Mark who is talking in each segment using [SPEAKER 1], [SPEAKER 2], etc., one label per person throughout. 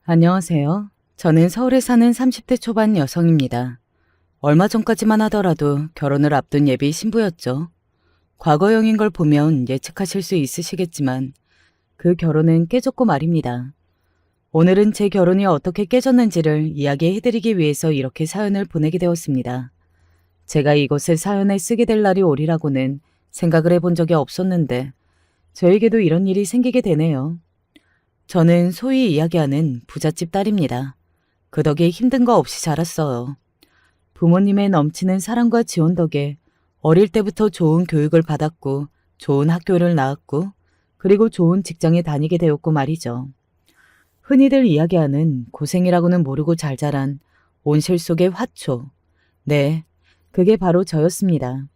[SPEAKER 1] 안녕하세요. 저는 서울에 사는 30대 초반 여성입니다. 얼마 전까지만 하더라도 결혼을 앞둔 예비 신부였죠. 과거형인 걸 보면 예측하실 수 있으시겠지만 그 결혼은 깨졌고 말입니다. 오늘은 제 결혼이 어떻게 깨졌는지를 이야기해드리기 위해서 이렇게 사연을 보내게 되었습니다. 제가 이것을 사연에 쓰게 될 날이 오리라고는 생각을 해본 적이 없었는데 저에게도 이런 일이 생기게 되네요. 저는 소위 이야기하는 부잣집 딸입니다. 그 덕에 힘든 거 없이 자랐어요. 부모님의 넘치는 사랑과 지원 덕에 어릴 때부터 좋은 교육을 받았고 좋은 학교를 나왔고 그리고 좋은 직장에 다니게 되었고 말이죠. 흔히들 이야기하는 고생이라고는 모르고 잘 자란 온실 속의 화초. 네, 그게 바로 저였습니다.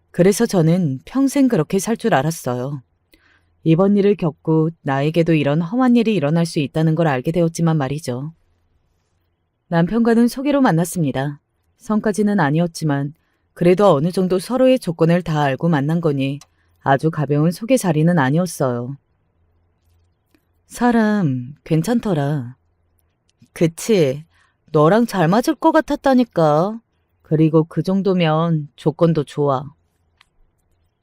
[SPEAKER 1] 그래서 저는 평생 그렇게 살 줄 알았어요. 이번 일을 겪고 나에게도 이런 험한 일이 일어날 수 있다는 걸 알게 되었지만 말이죠. 남편과는 소개로 만났습니다. 성까지는 아니었지만 그래도 어느 정도 서로의 조건을 다 알고 만난 거니 아주 가벼운 소개 자리는 아니었어요. 사람 괜찮더라. 그치, 너랑 잘 맞을 것 같았다니까. 그리고 그 정도면 조건도 좋아.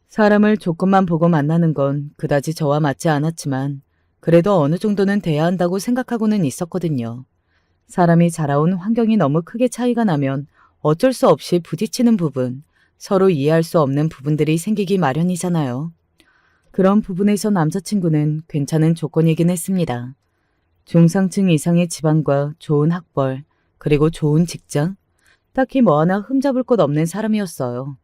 [SPEAKER 1] 사람을 조건만 보고 만나는 건 그다지 저와 맞지 않았지만 그래도 어느 정도는 돼야 한다고 생각하고는 있었거든요. 사람이 자라온 환경이 너무 크게 차이가 나면 어쩔 수 없이 부딪히는 부분, 서로 이해할 수 없는 부분들이 생기기 마련이잖아요. 그런 부분에서 남자친구는 괜찮은 조건이긴 했습니다. 중상층 이상의 집안과 좋은 학벌, 그리고 좋은 직장, 딱히 뭐 하나 흠잡을 곳 없는 사람이었어요.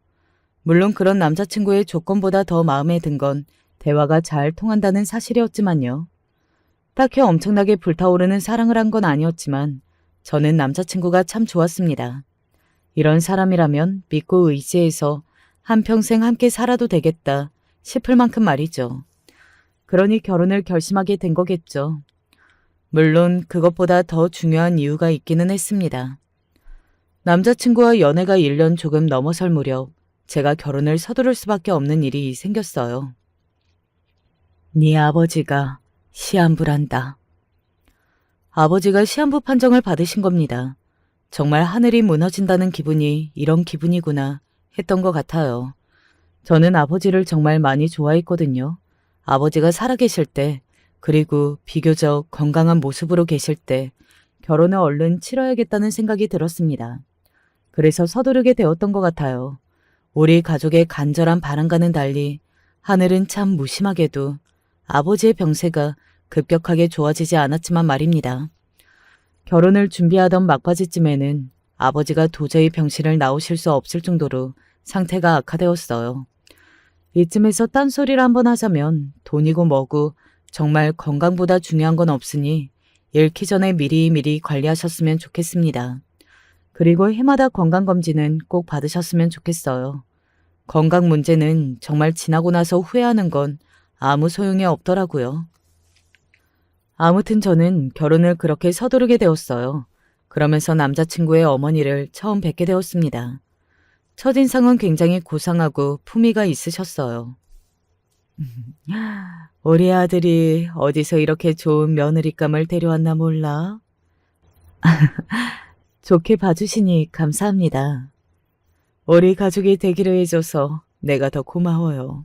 [SPEAKER 1] 물론 그런 남자친구의 조건보다 더 마음에 든 건 대화가 잘 통한다는 사실이었지만요. 딱히 엄청나게 불타오르는 사랑을 한 건 아니었지만 저는 남자친구가 참 좋았습니다. 이런 사람이라면 믿고 의지해서 한평생 함께 살아도 되겠다 싶을 만큼 말이죠. 그러니 결혼을 결심하게 된 거겠죠. 물론 그것보다 더 중요한 이유가 있기는 했습니다. 남자친구와 연애가 1년 조금 넘어설 무렵 제가 결혼을 서두를 수밖에 없는 일이 생겼어요. 네 아버지가 시한부란다. 아버지가 시한부 판정을 받으신 겁니다. 정말 하늘이 무너진다는 기분이 이런 기분이구나 했던 것 같아요. 저는 아버지를 정말 많이 좋아했거든요. 아버지가 살아계실 때, 그리고 비교적 건강한 모습으로 계실 때 결혼을 얼른 치러야겠다는 생각이 들었습니다. 그래서 서두르게 되었던 것 같아요. 우리 가족의 간절한 바람과는 달리 하늘은 참 무심하게도 아버지의 병세가 급격하게 좋아지지 않았지만 말입니다. 결혼을 준비하던 막바지쯤에는 아버지가 도저히 병실을 나오실 수 없을 정도로 상태가 악화되었어요. 이쯤에서 딴소리를 한번 하자면 돈이고 뭐고 정말 건강보다 중요한 건 없으니 잃기 전에 미리미리 관리하셨으면 좋겠습니다. 그리고 해마다 건강검진은 꼭 받으셨으면 좋겠어요. 건강 문제는 정말 지나고 나서 후회하는 건 아무 소용이 없더라고요. 아무튼 저는 결혼을 그렇게 서두르게 되었어요. 그러면서 남자친구의 어머니를 처음 뵙게 되었습니다. 첫인상은 굉장히 고상하고 품위가 있으셨어요. 우리 아들이 어디서 이렇게 좋은 며느리감을 데려왔나 몰라? 좋게 봐주시니 감사합니다. 우리 가족이 되기로 해줘서 내가 더 고마워요.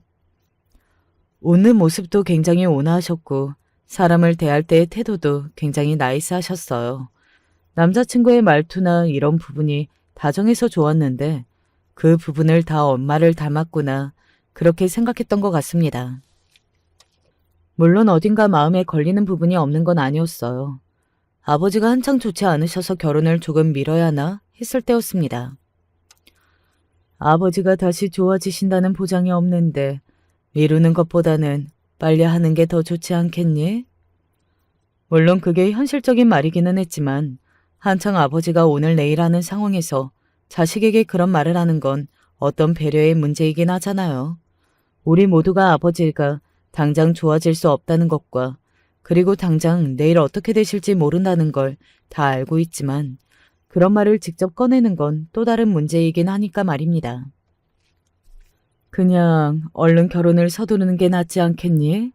[SPEAKER 1] 웃는 모습도 굉장히 온화하셨고 사람을 대할 때의 태도도 굉장히 나이스하셨어요. 남자친구의 말투나 이런 부분이 다정해서 좋았는데 그 부분을 다 엄마를 닮았구나 그렇게 생각했던 것 같습니다. 물론 어딘가 마음에 걸리는 부분이 없는 건 아니었어요. 아버지가 한창 좋지 않으셔서 결혼을 조금 미뤄야 하나 했을 때였습니다. 아버지가 다시 좋아지신다는 보장이 없는데 미루는 것보다는 빨리 하는 게 더 좋지 않겠니? 물론 그게 현실적인 말이기는 했지만 한창 아버지가 오늘 내일 하는 상황에서 자식에게 그런 말을 하는 건 어떤 배려의 문제이긴 하잖아요. 우리 모두가 아버지가 당장 좋아질 수 없다는 것과 그리고 당장 내일 어떻게 되실지 모른다는 걸 다 알고 있지만 그런 말을 직접 꺼내는 건 또 다른 문제이긴 하니까 말입니다. 그냥 얼른 결혼을 서두르는 게 낫지 않겠니?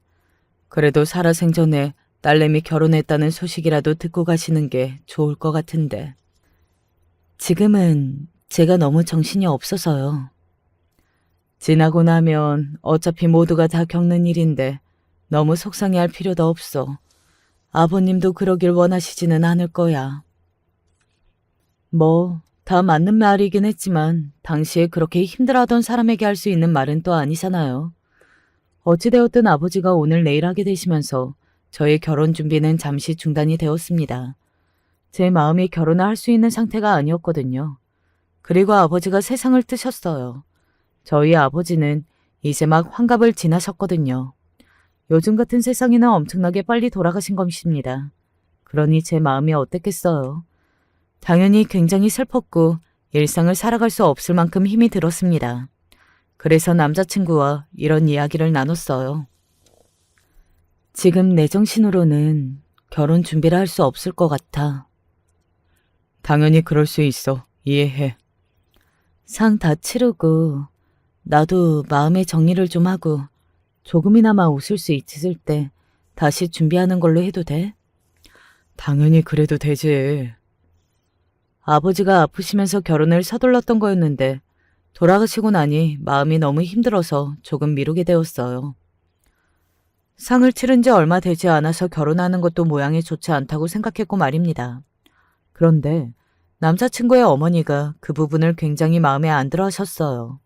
[SPEAKER 1] 그래도 살아생전에 딸내미 결혼했다는 소식이라도 듣고 가시는 게 좋을 것 같은데. 지금은 제가 너무 정신이 없어서요. 지나고 나면 어차피 모두가 다 겪는 일인데 너무 속상해할 필요도 없어. 아버님도 그러길 원하시지는 않을 거야. 뭐, 다 맞는 말이긴 했지만 당시에 그렇게 힘들어하던 사람에게 할 수 있는 말은 또 아니잖아요. 어찌되었든 아버지가 오늘 내일 하게 되시면서 저의 결혼 준비는 잠시 중단이 되었습니다. 제 마음이 결혼을 할 수 있는 상태가 아니었거든요. 그리고 아버지가 세상을 뜨셨어요. 저희 아버지는 이제 막 환갑을 지나셨거든요. 요즘 같은 세상에는 엄청나게 빨리 돌아가신 것입니다. 그러니 제 마음이 어땠겠어요. 당연히 굉장히 슬펐고 일상을 살아갈 수 없을 만큼 힘이 들었습니다. 그래서 남자친구와 이런 이야기를 나눴어요. 지금 내 정신으로는 결혼 준비를 할 수 없을 것 같아. 당연히 그럴 수 있어. 이해해. 상 다 치르고 나도 마음의 정리를 좀 하고 조금이나마 웃을 수 있을 때 다시 준비하는 걸로 해도 돼? 당연히 그래도 되지. 아버지가 아프시면서 결혼을 서둘렀던 거였는데 돌아가시고 나니 마음이 너무 힘들어서 조금 미루게 되었어요. 상을 치른 지 얼마 되지 않아서 결혼하는 것도 모양이 좋지 않다고 생각했고 말입니다. 그런데 남자친구의 어머니가 그 부분을 굉장히 마음에 안 들어 하셨어요.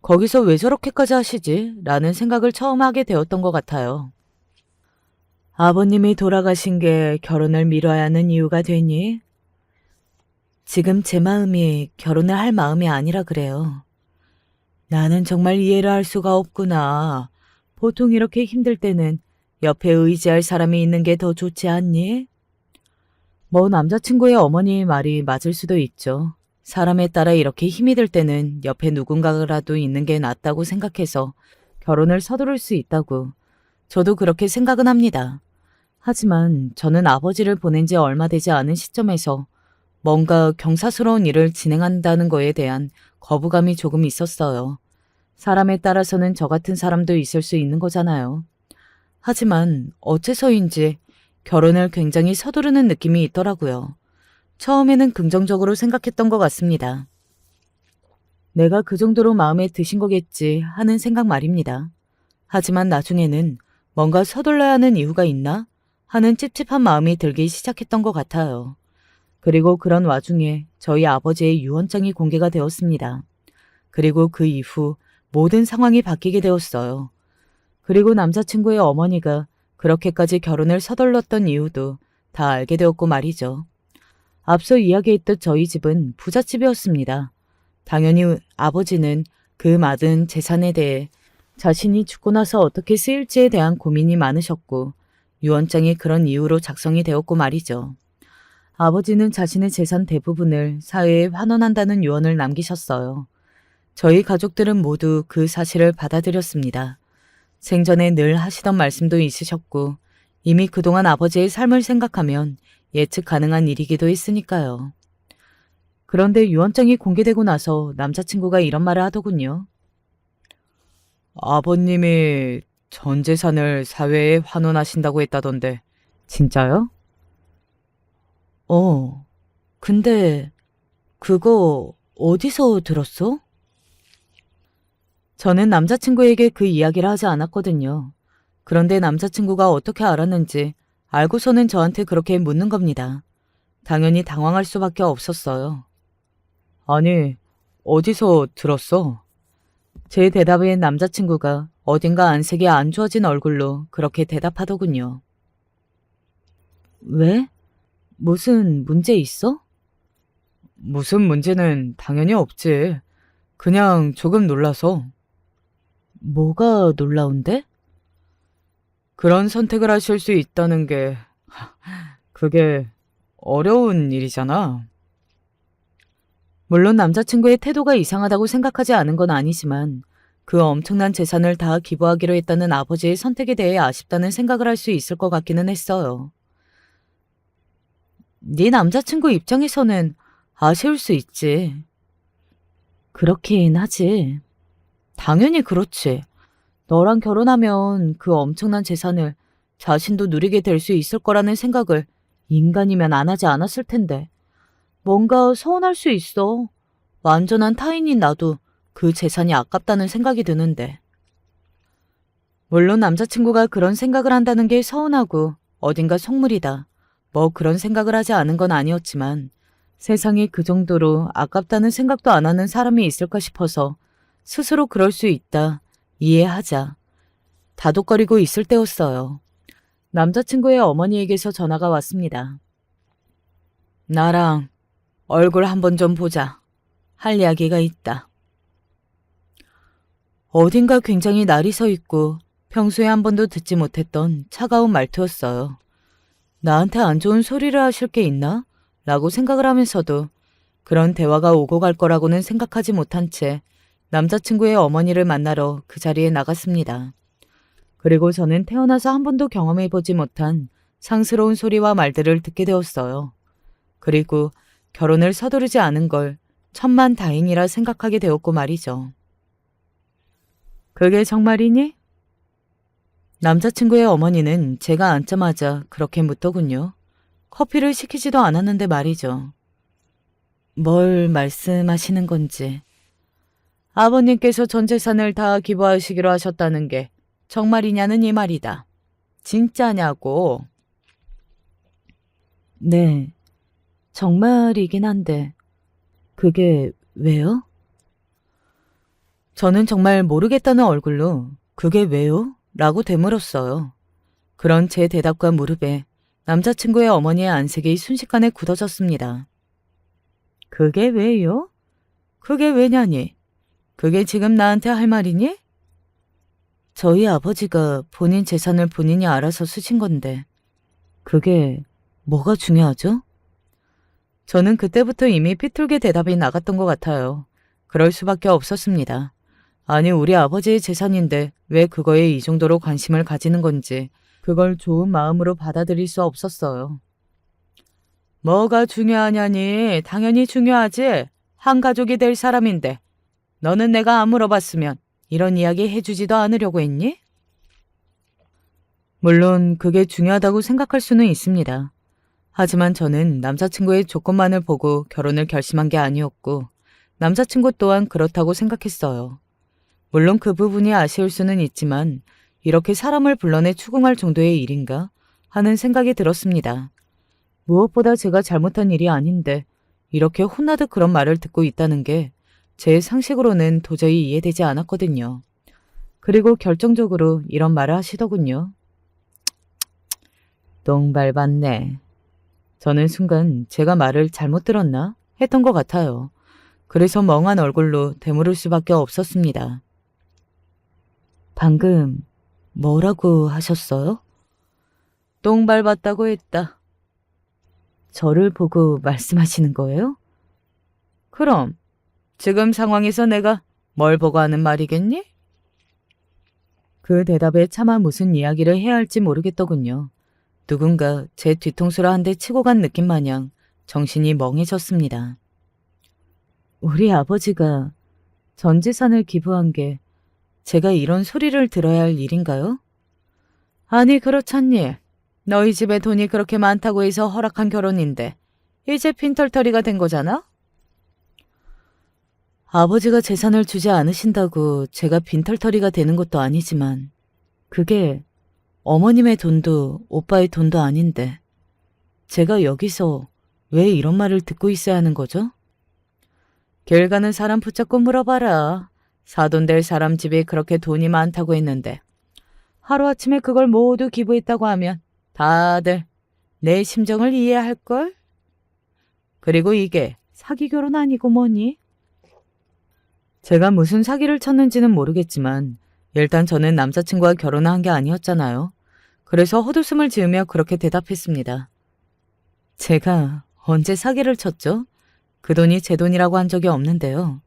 [SPEAKER 1] 거기서 왜 저렇게까지 하시지? 라는 생각을 처음 하게 되었던 것 같아요. 아버님이 돌아가신 게 결혼을 미뤄야 하는 이유가 되니? 지금 제 마음이 결혼을 할 마음이 아니라 그래요. 나는 정말 이해를 할 수가 없구나. 보통 이렇게 힘들 때는 옆에 의지할 사람이 있는 게 더 좋지 않니? 뭐 남자친구의 어머니 말이 맞을 수도 있죠. 사람에 따라 이렇게 힘이 들 때는 옆에 누군가라도 있는 게 낫다고 생각해서 결혼을 서두를 수 있다고. 저도 그렇게 생각은 합니다. 하지만 저는 아버지를 보낸 지 얼마 되지 않은 시점에서 뭔가 경사스러운 일을 진행한다는 거에 대한 거부감이 조금 있었어요. 사람에 따라서는 저 같은 사람도 있을 수 있는 거잖아요. 하지만 어째서인지 결혼을 굉장히 서두르는 느낌이 있더라고요. 처음에는 긍정적으로 생각했던 것 같습니다. 내가 그 정도로 마음에 드신 거겠지 하는 생각 말입니다. 하지만 나중에는 뭔가 서둘러야 하는 이유가 있나 하는 찝찝한 마음이 들기 시작했던 것 같아요. 그리고 그런 와중에 저희 아버지의 유언장이 공개가 되었습니다. 그리고 그 이후 모든 상황이 바뀌게 되었어요. 그리고 남자친구의 어머니가 그렇게까지 결혼을 서둘렀던 이유도 다 알게 되었고 말이죠. 앞서 이야기했듯 저희 집은 부잣집이었습니다. 당연히 아버지는 그 많은 재산에 대해 자신이 죽고 나서 어떻게 쓰일지에 대한 고민이 많으셨고 유언장이 그런 이유로 작성이 되었고 말이죠. 아버지는 자신의 재산 대부분을 사회에 환원한다는 유언을 남기셨어요. 저희 가족들은 모두 그 사실을 받아들였습니다. 생전에 늘 하시던 말씀도 있으셨고 이미 그동안 아버지의 삶을 생각하면 예측 가능한 일이기도 했으니까요. 그런데 유언장이 공개되고 나서 남자친구가 이런 말을 하더군요. 아버님이 전 재산을 사회에 환원하신다고 했다던데 진짜요? 근데 그거 어디서 들었어? 저는 남자친구에게 그 이야기를 하지 않았거든요. 그런데 남자친구가 어떻게 알았는지 알고서는 저한테 그렇게 묻는 겁니다. 당연히 당황할 수밖에 없었어요. 아니, 어디서 들었어? 제 대답에 남자친구가 어딘가 안색이 안 좋아진 얼굴로 그렇게 대답하더군요. 왜? 무슨 문제 있어? 무슨 문제는 당연히 없지. 그냥 조금 놀라서. 뭐가 놀라운데? 그런 선택을 하실 수 있다는 게 그게 어려운 일이잖아. 물론 남자친구의 태도가 이상하다고 생각하지 않은 건 아니지만 그 엄청난 재산을 다 기부하기로 했다는 아버지의 선택에 대해 아쉽다는 생각을 할 수 있을 것 같기는 했어요. 네 남자친구 입장에서는 아쉬울 수 있지. 그렇긴 하지. 당연히 그렇지. 너랑 결혼하면 그 엄청난 재산을 자신도 누리게 될 수 있을 거라는 생각을 인간이면 안 하지 않았을 텐데. 뭔가 서운할 수 있어. 완전한 타인인 나도 그 재산이 아깝다는 생각이 드는데. 물론 남자친구가 그런 생각을 한다는 게 서운하고 어딘가 속물이다. 뭐 그런 생각을 하지 않은 건 아니었지만 세상에 그 정도로 아깝다는 생각도 안 하는 사람이 있을까 싶어서 스스로 그럴 수 있다. 이해하자. 다독거리고 있을 때였어요. 남자친구의 어머니에게서 전화가 왔습니다. 나랑 얼굴 한번 좀 보자. 할 이야기가 있다. 어딘가 굉장히 날이 서 있고 평소에 한 번도 듣지 못했던 차가운 말투였어요. 나한테 안 좋은 소리를 하실 게 있나? 라고 생각을 하면서도 그런 대화가 오고 갈 거라고는 생각하지 못한 채 남자친구의 어머니를 만나러 그 자리에 나갔습니다. 그리고 저는 태어나서 한 번도 경험해보지 못한 상스러운 소리와 말들을 듣게 되었어요. 그리고 결혼을 서두르지 않은 걸 천만 다행이라 생각하게 되었고 말이죠. 그게 정말이니? 남자친구의 어머니는 제가 앉자마자 그렇게 묻더군요. 커피를 시키지도 않았는데 말이죠. 뭘 말씀하시는 건지. 아버님께서 전 재산을 다 기부하시기로 하셨다는 게 정말이냐는 이 말이다. 진짜냐고. 네, 정말이긴 한데 그게 왜요? 저는 정말 모르겠다는 얼굴로 그게 왜요? 라고 되물었어요. 그런 제 대답과 무릎에 남자친구의 어머니의 안색이 순식간에 굳어졌습니다. 그게 왜요? 그게 왜냐니? 그게 지금 나한테 할 말이니? 저희 아버지가 본인 재산을 본인이 알아서 쓰신 건데 그게 뭐가 중요하죠? 저는 그때부터 이미 삐뚤게 대답이 나갔던 것 같아요. 그럴 수밖에 없었습니다. 아니 우리 아버지의 재산인데 왜 그거에 이 정도로 관심을 가지는 건지 그걸 좋은 마음으로 받아들일 수 없었어요. 뭐가 중요하냐니 당연히 중요하지. 한 가족이 될 사람인데 너는 내가 안 물어봤으면 이런 이야기 해주지도 않으려고 했니? 물론 그게 중요하다고 생각할 수는 있습니다. 하지만 저는 남자친구의 조건만을 보고 결혼을 결심한 게 아니었고 남자친구 또한 그렇다고 생각했어요. 물론 그 부분이 아쉬울 수는 있지만 이렇게 사람을 불러내 추궁할 정도의 일인가 하는 생각이 들었습니다. 무엇보다 제가 잘못한 일이 아닌데 이렇게 혼나듯 그런 말을 듣고 있다는 게 제 상식으로는 도저히 이해되지 않았거든요. 그리고 결정적으로 이런 말을 하시더군요. 똥 밟았네. 저는 순간 제가 말을 잘못 들었나 했던 것 같아요. 그래서 멍한 얼굴로 되물을 수밖에 없었습니다. 방금 뭐라고 하셨어요? 똥 밟았다고 했다. 저를 보고 말씀하시는 거예요? 그럼 지금 상황에서 내가 뭘 보고 하는 말이겠니? 그 대답에 차마 무슨 이야기를 해야 할지 모르겠더군요. 누군가 제 뒤통수를 한 대 치고 간 느낌 마냥 정신이 멍해졌습니다. 우리 아버지가 전 재산을 기부한 게 제가 이런 소리를 들어야 할 일인가요? 아니 그렇잖니. 너희 집에 돈이 그렇게 많다고 해서 허락한 결혼인데 이제 빈털터리가 된 거잖아? 아버지가 재산을 주지 않으신다고 제가 빈털터리가 되는 것도 아니지만 그게 어머님의 돈도 오빠의 돈도 아닌데 제가 여기서 왜 이런 말을 듣고 있어야 하는 거죠? 길 가는 사람 붙잡고 물어봐라. 사돈 될 사람 집이 그렇게 돈이 많다고 했는데 하루아침에 그걸 모두 기부했다고 하면 다들 내 심정을 이해할걸? 그리고 이게 사기 결혼 아니고 뭐니? 제가 무슨 사기를 쳤는지는 모르겠지만 일단 저는 남자친구와 결혼을 한 게 아니었잖아요. 그래서 헛웃음을 지으며 그렇게 대답했습니다. 제가 언제 사기를 쳤죠? 그 돈이 제 돈이라고 한 적이 없는데요.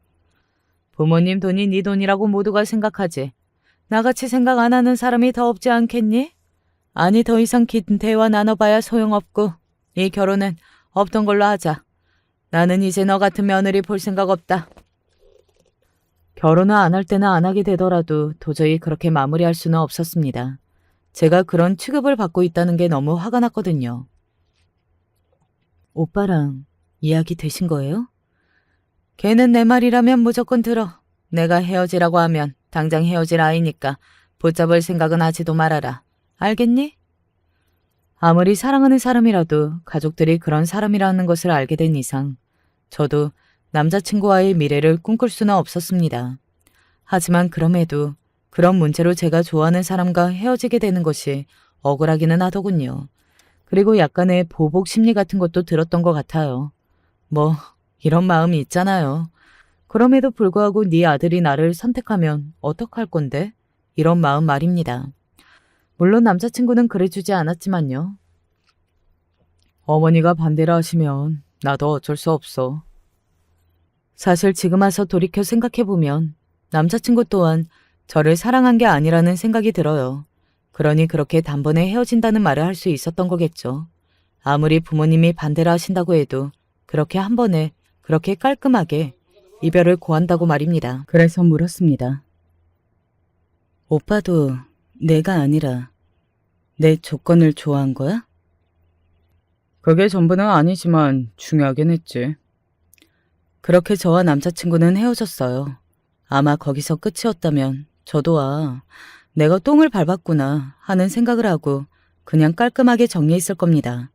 [SPEAKER 1] 부모님 돈이 네 돈이라고 모두가 생각하지. 나같이 생각 안 하는 사람이 더 없지 않겠니? 아니 더 이상 긴 대화 나눠봐야 소용없고 이 결혼은 없던 걸로 하자. 나는 이제 너 같은 며느리 볼 생각 없다. 결혼을 안 할 때나 안 하게 되더라도 도저히 그렇게 마무리할 수는 없었습니다. 제가 그런 취급을 받고 있다는 게 너무 화가 났거든요. 오빠랑 이야기 되신 거예요? 걔는 내 말이라면 무조건 들어. 내가 헤어지라고 하면 당장 헤어질 아이니까 붙잡을 생각은 하지도 말아라. 알겠니? 아무리 사랑하는 사람이라도 가족들이 그런 사람이라는 것을 알게 된 이상 저도 남자친구와의 미래를 꿈꿀 수는 없었습니다. 하지만 그럼에도 그런 문제로 제가 좋아하는 사람과 헤어지게 되는 것이 억울하기는 하더군요. 그리고 약간의 보복 심리 같은 것도 들었던 것 같아요. 뭐 이런 마음이 있잖아요. 그럼에도 불구하고 네 아들이 나를 선택하면 어떡할 건데? 이런 마음 말입니다. 물론 남자친구는 그래주지 않았지만요. 어머니가 반대를 하시면 나도 어쩔 수 없어. 사실 지금 와서 돌이켜 생각해보면 남자친구 또한 저를 사랑한 게 아니라는 생각이 들어요. 그러니 그렇게 단번에 헤어진다는 말을 할 수 있었던 거겠죠. 아무리 부모님이 반대를 하신다고 해도 그렇게 한 번에 그렇게 깔끔하게 이별을 고한다고 말입니다. 그래서 물었습니다. 오빠도 내가 아니라 내 조건을 좋아한 거야? 그게 전부는 아니지만 중요하긴 했지. 그렇게 저와 남자친구는 헤어졌어요. 아마 거기서 끝이었다면 저도 내가 똥을 밟았구나 하는 생각을 하고 그냥 깔끔하게 정리했을 겁니다.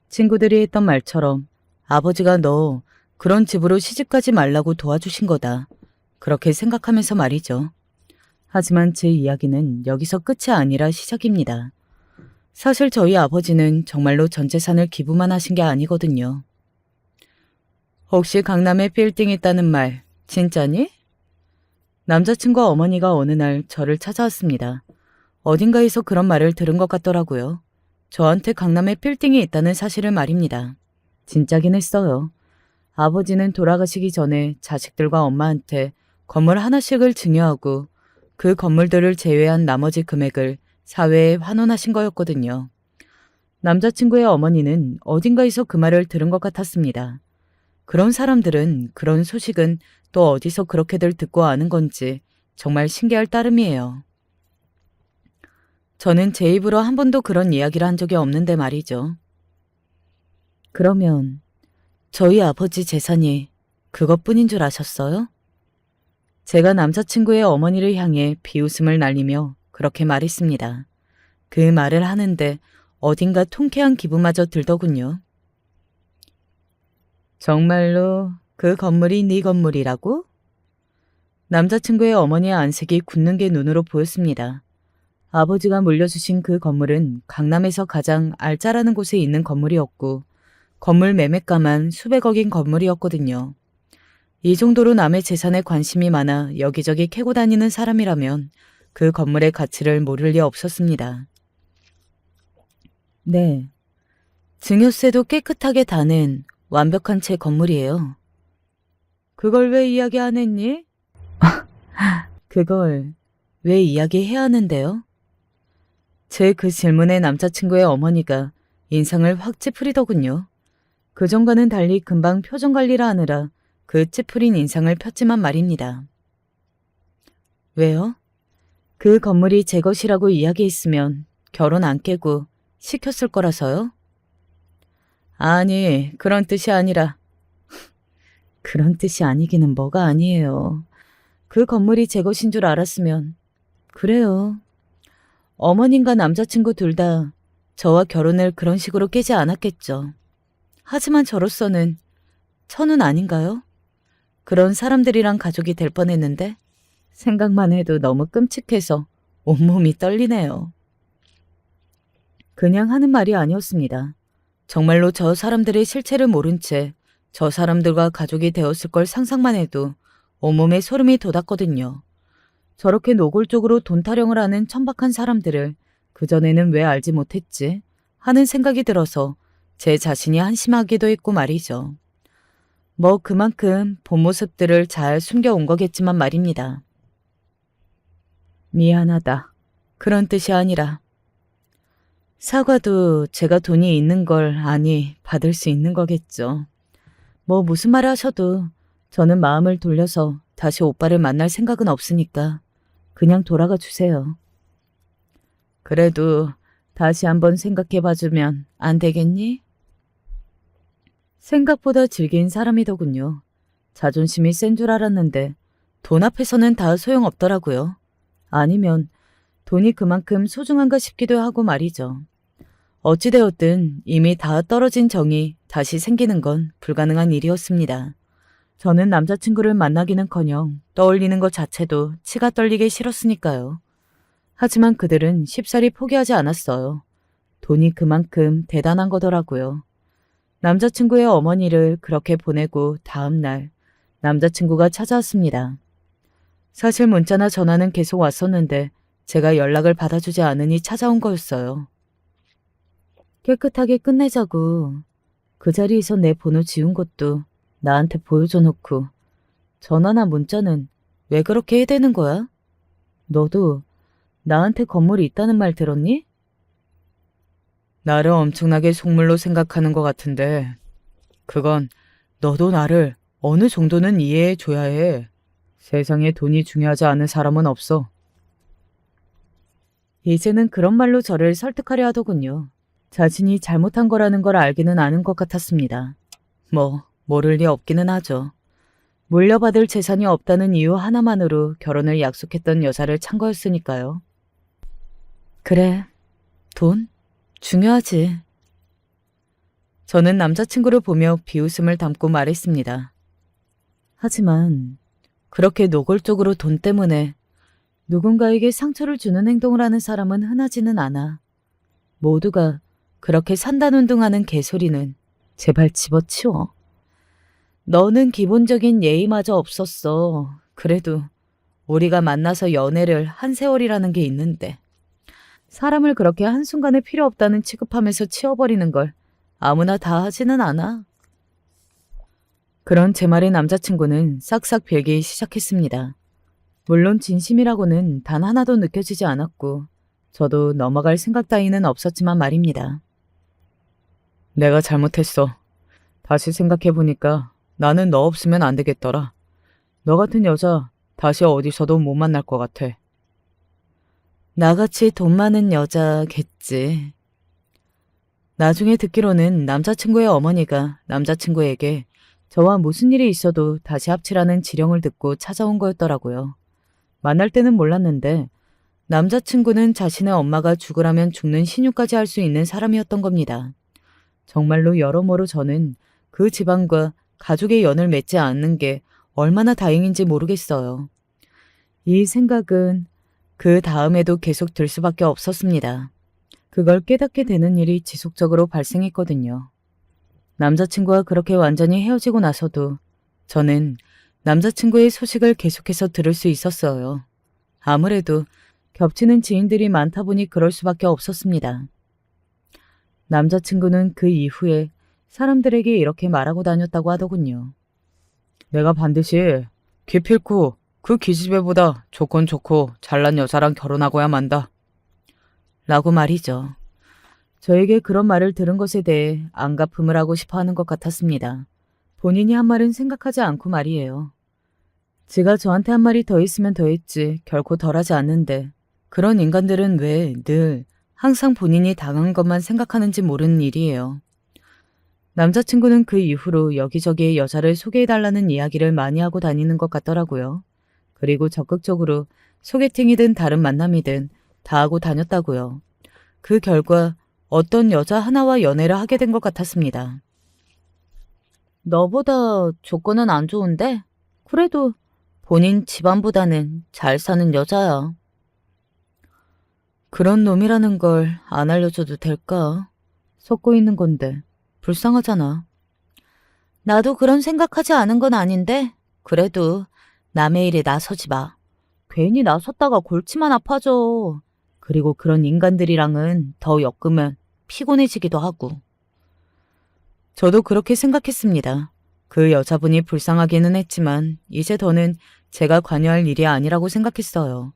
[SPEAKER 1] 친구들이 했던 말처럼 아버지가 너 그런 집으로 시집가지 말라고 도와주신 거다. 그렇게 생각하면서 말이죠. 하지만 제 이야기는 여기서 끝이 아니라 시작입니다. 사실 저희 아버지는 정말로 전 재산을 기부만 하신 게 아니거든요. 혹시 강남에 빌딩 있다는 말 진짜니? 남자친구 어머니가 어느 날 저를 찾아왔습니다. 어딘가에서 그런 말을 들은 것 같더라고요. 저한테 강남에 빌딩이 있다는 사실을 말입니다. 진짜긴 했어요. 아버지는 돌아가시기 전에 자식들과 엄마한테 건물 하나씩을 증여하고 그 건물들을 제외한 나머지 금액을 사회에 환원하신 거였거든요. 남자친구의 어머니는 어딘가에서 그 말을 들은 것 같았습니다. 그런 사람들은 그런 소식은 또 어디서 그렇게들 듣고 아는 건지 정말 신기할 따름이에요. 저는 제 입으로 한 번도 그런 이야기를 한 적이 없는데 말이죠. 그러면 저희 아버지 재산이 그것뿐인 줄 아셨어요? 제가 남자친구의 어머니를 향해 비웃음을 날리며 그렇게 말했습니다. 그 말을 하는데 어딘가 통쾌한 기분마저 들더군요. 정말로 그 건물이 네 건물이라고? 남자친구의 어머니의 안색이 굳는 게 눈으로 보였습니다. 아버지가 물려주신 그 건물은 강남에서 가장 알짜라는 곳에 있는 건물이었고 건물 매매가만 수백억인 건물이었거든요. 이 정도로 남의 재산에 관심이 많아 여기저기 캐고 다니는 사람이라면 그 건물의 가치를 모를 리 없었습니다. 네, 증여세도 깨끗하게 다 낸 완벽한 채 건물이에요. 그걸 왜 이야기 안 했니? 그걸 왜 이야기해야 하는데요? 제 그 질문에 남자친구의 어머니가 인상을 확 찌푸리더군요. 그전과는 달리 금방 표정 관리를 하느라 그 찌푸린 인상을 폈지만 말입니다. 왜요? 그 건물이 제 것이라고 이야기했으면 결혼 안 깨고 시켰을 거라서요? 아니, 그런 뜻이 아니라. 그런 뜻이 아니기는 뭐가 아니에요. 그 건물이 제 것인 줄 알았으면. 그래요. 어머님과 남자친구 둘 다 저와 결혼을 그런 식으로 깨지 않았겠죠. 하지만 저로서는 천운 아닌가요? 그런 사람들이랑 가족이 될 뻔했는데 생각만 해도 너무 끔찍해서 온몸이 떨리네요. 그냥 하는 말이 아니었습니다. 정말로 저 사람들의 실체를 모른 채 저 사람들과 가족이 되었을 걸 상상만 해도 온몸에 소름이 돋았거든요. 저렇게 노골적으로 돈 타령을 하는 천박한 사람들을 그전에는 왜 알지 못했지 하는 생각이 들어서 제 자신이 한심하기도 했고 말이죠. 뭐 그만큼 본 모습들을 잘 숨겨온 거겠지만 말입니다. 미안하다. 그런 뜻이 아니라. 사과도 제가 돈이 있는 걸 아니 받을 수 있는 거겠죠. 뭐 무슨 말을 하셔도 저는 마음을 돌려서 다시 오빠를 만날 생각은 없으니까 그냥 돌아가 주세요. 그래도 다시 한번 생각해봐주면 안 되겠니? 생각보다 질긴 사람이더군요. 자존심이 센 줄 알았는데 돈 앞에서는 다 소용없더라고요. 아니면 돈이 그만큼 소중한가 싶기도 하고 말이죠. 어찌되었든 이미 다 떨어진 정이 다시 생기는 건 불가능한 일이었습니다. 저는 남자친구를 만나기는커녕 떠올리는 것 자체도 치가 떨리게 싫었으니까요. 하지만 그들은 쉽사리 포기하지 않았어요. 돈이 그만큼 대단한 거더라고요. 남자친구의 어머니를 그렇게 보내고 다음 날 남자친구가 찾아왔습니다. 사실 문자나 전화는 계속 왔었는데 제가 연락을 받아주지 않으니 찾아온 거였어요. 깨끗하게 끝내자고. 그 자리에서 내 번호 지운 것도 나한테 보여줘 놓고 전화나 문자는 왜 그렇게 해대는 거야? 너도 나한테 건물이 있다는 말 들었니? 나를 엄청나게 속물로 생각하는 것 같은데 그건 너도 나를 어느 정도는 이해해 줘야 해. 세상에 돈이 중요하지 않은 사람은 없어. 이제는 그런 말로 저를 설득하려 하더군요. 자신이 잘못한 거라는 걸 알기는 아는 것 같았습니다. 모를 리 없기는 하죠. 물려받을 재산이 없다는 이유 하나만으로 결혼을 약속했던 여자를 찬 거였으니까요. 그래, 돈? 중요하지. 저는 남자친구를 보며 비웃음을 담고 말했습니다. 하지만 그렇게 노골적으로 돈 때문에 누군가에게 상처를 주는 행동을 하는 사람은 흔하지는 않아. 모두가 그렇게 산다운둥하는 개소리는 제발 집어치워. 너는 기본적인 예의마저 없었어. 그래도 우리가 만나서 연애를 한 세월이라는 게 있는데 사람을 그렇게 한순간에 필요 없다는 취급하면서 치워버리는 걸 아무나 다 하지는 않아. 그런 제 말에 남자친구는 싹싹 빌기 시작했습니다. 물론 진심이라고는 단 하나도 느껴지지 않았고 저도 넘어갈 생각 따위는 없었지만 말입니다. 내가 잘못했어. 다시 생각해보니까 나는 너 없으면 안 되겠더라. 너 같은 여자 다시 어디서도 못 만날 것 같아. 나같이 돈 많은 여자겠지. 나중에 듣기로는 남자친구의 어머니가 남자친구에게 저와 무슨 일이 있어도 다시 합치라는 지령을 듣고 찾아온 거였더라고요. 만날 때는 몰랐는데 남자친구는 자신의 엄마가 죽으라면 죽는 신유까지 할 수 있는 사람이었던 겁니다. 정말로 여러모로 저는 그 집안과 가족의 연을 맺지 않는 게 얼마나 다행인지 모르겠어요. 이 생각은 그 다음에도 계속 들 수밖에 없었습니다. 그걸 깨닫게 되는 일이 지속적으로 발생했거든요. 남자친구와 그렇게 완전히 헤어지고 나서도 저는 남자친구의 소식을 계속해서 들을 수 있었어요. 아무래도 겹치는 지인들이 많다 보니 그럴 수밖에 없었습니다. 남자친구는 그 이후에 사람들에게 이렇게 말하고 다녔다고 하더군요. 내가 반드시 기필코 그 기집애보다 조건 좋고 잘난 여자랑 결혼하고야 만다. 라고 말이죠. 저에게 그런 말을 들은 것에 대해 안갚음을 하고 싶어 하는 것 같았습니다. 본인이 한 말은 생각하지 않고 말이에요. 지가 저한테 한 말이 더 있으면 더 했지 결코 덜하지 않는데 그런 인간들은 왜 늘 항상 본인이 당한 것만 생각하는지 모르는 일이에요. 남자친구는 그 이후로 여기저기에 여자를 소개해달라는 이야기를 많이 하고 다니는 것 같더라고요. 그리고 적극적으로 소개팅이든 다른 만남이든 다 하고 다녔다고요. 그 결과 어떤 여자 하나와 연애를 하게 된 것 같았습니다. 너보다 조건은 안 좋은데 그래도 본인 집안보다는 잘 사는 여자야. 그런 놈이라는 걸 안 알려줘도 될까? 속고 있는 건데 불쌍하잖아. 나도 그런 생각하지 않은 건 아닌데 그래도 남의 일에 나서지 마. 괜히 나섰다가 골치만 아파져. 그리고 그런 인간들이랑은 더 엮으면 피곤해지기도 하고. 저도 그렇게 생각했습니다. 그 여자분이 불쌍하기는 했지만 이제 더는 제가 관여할 일이 아니라고 생각했어요.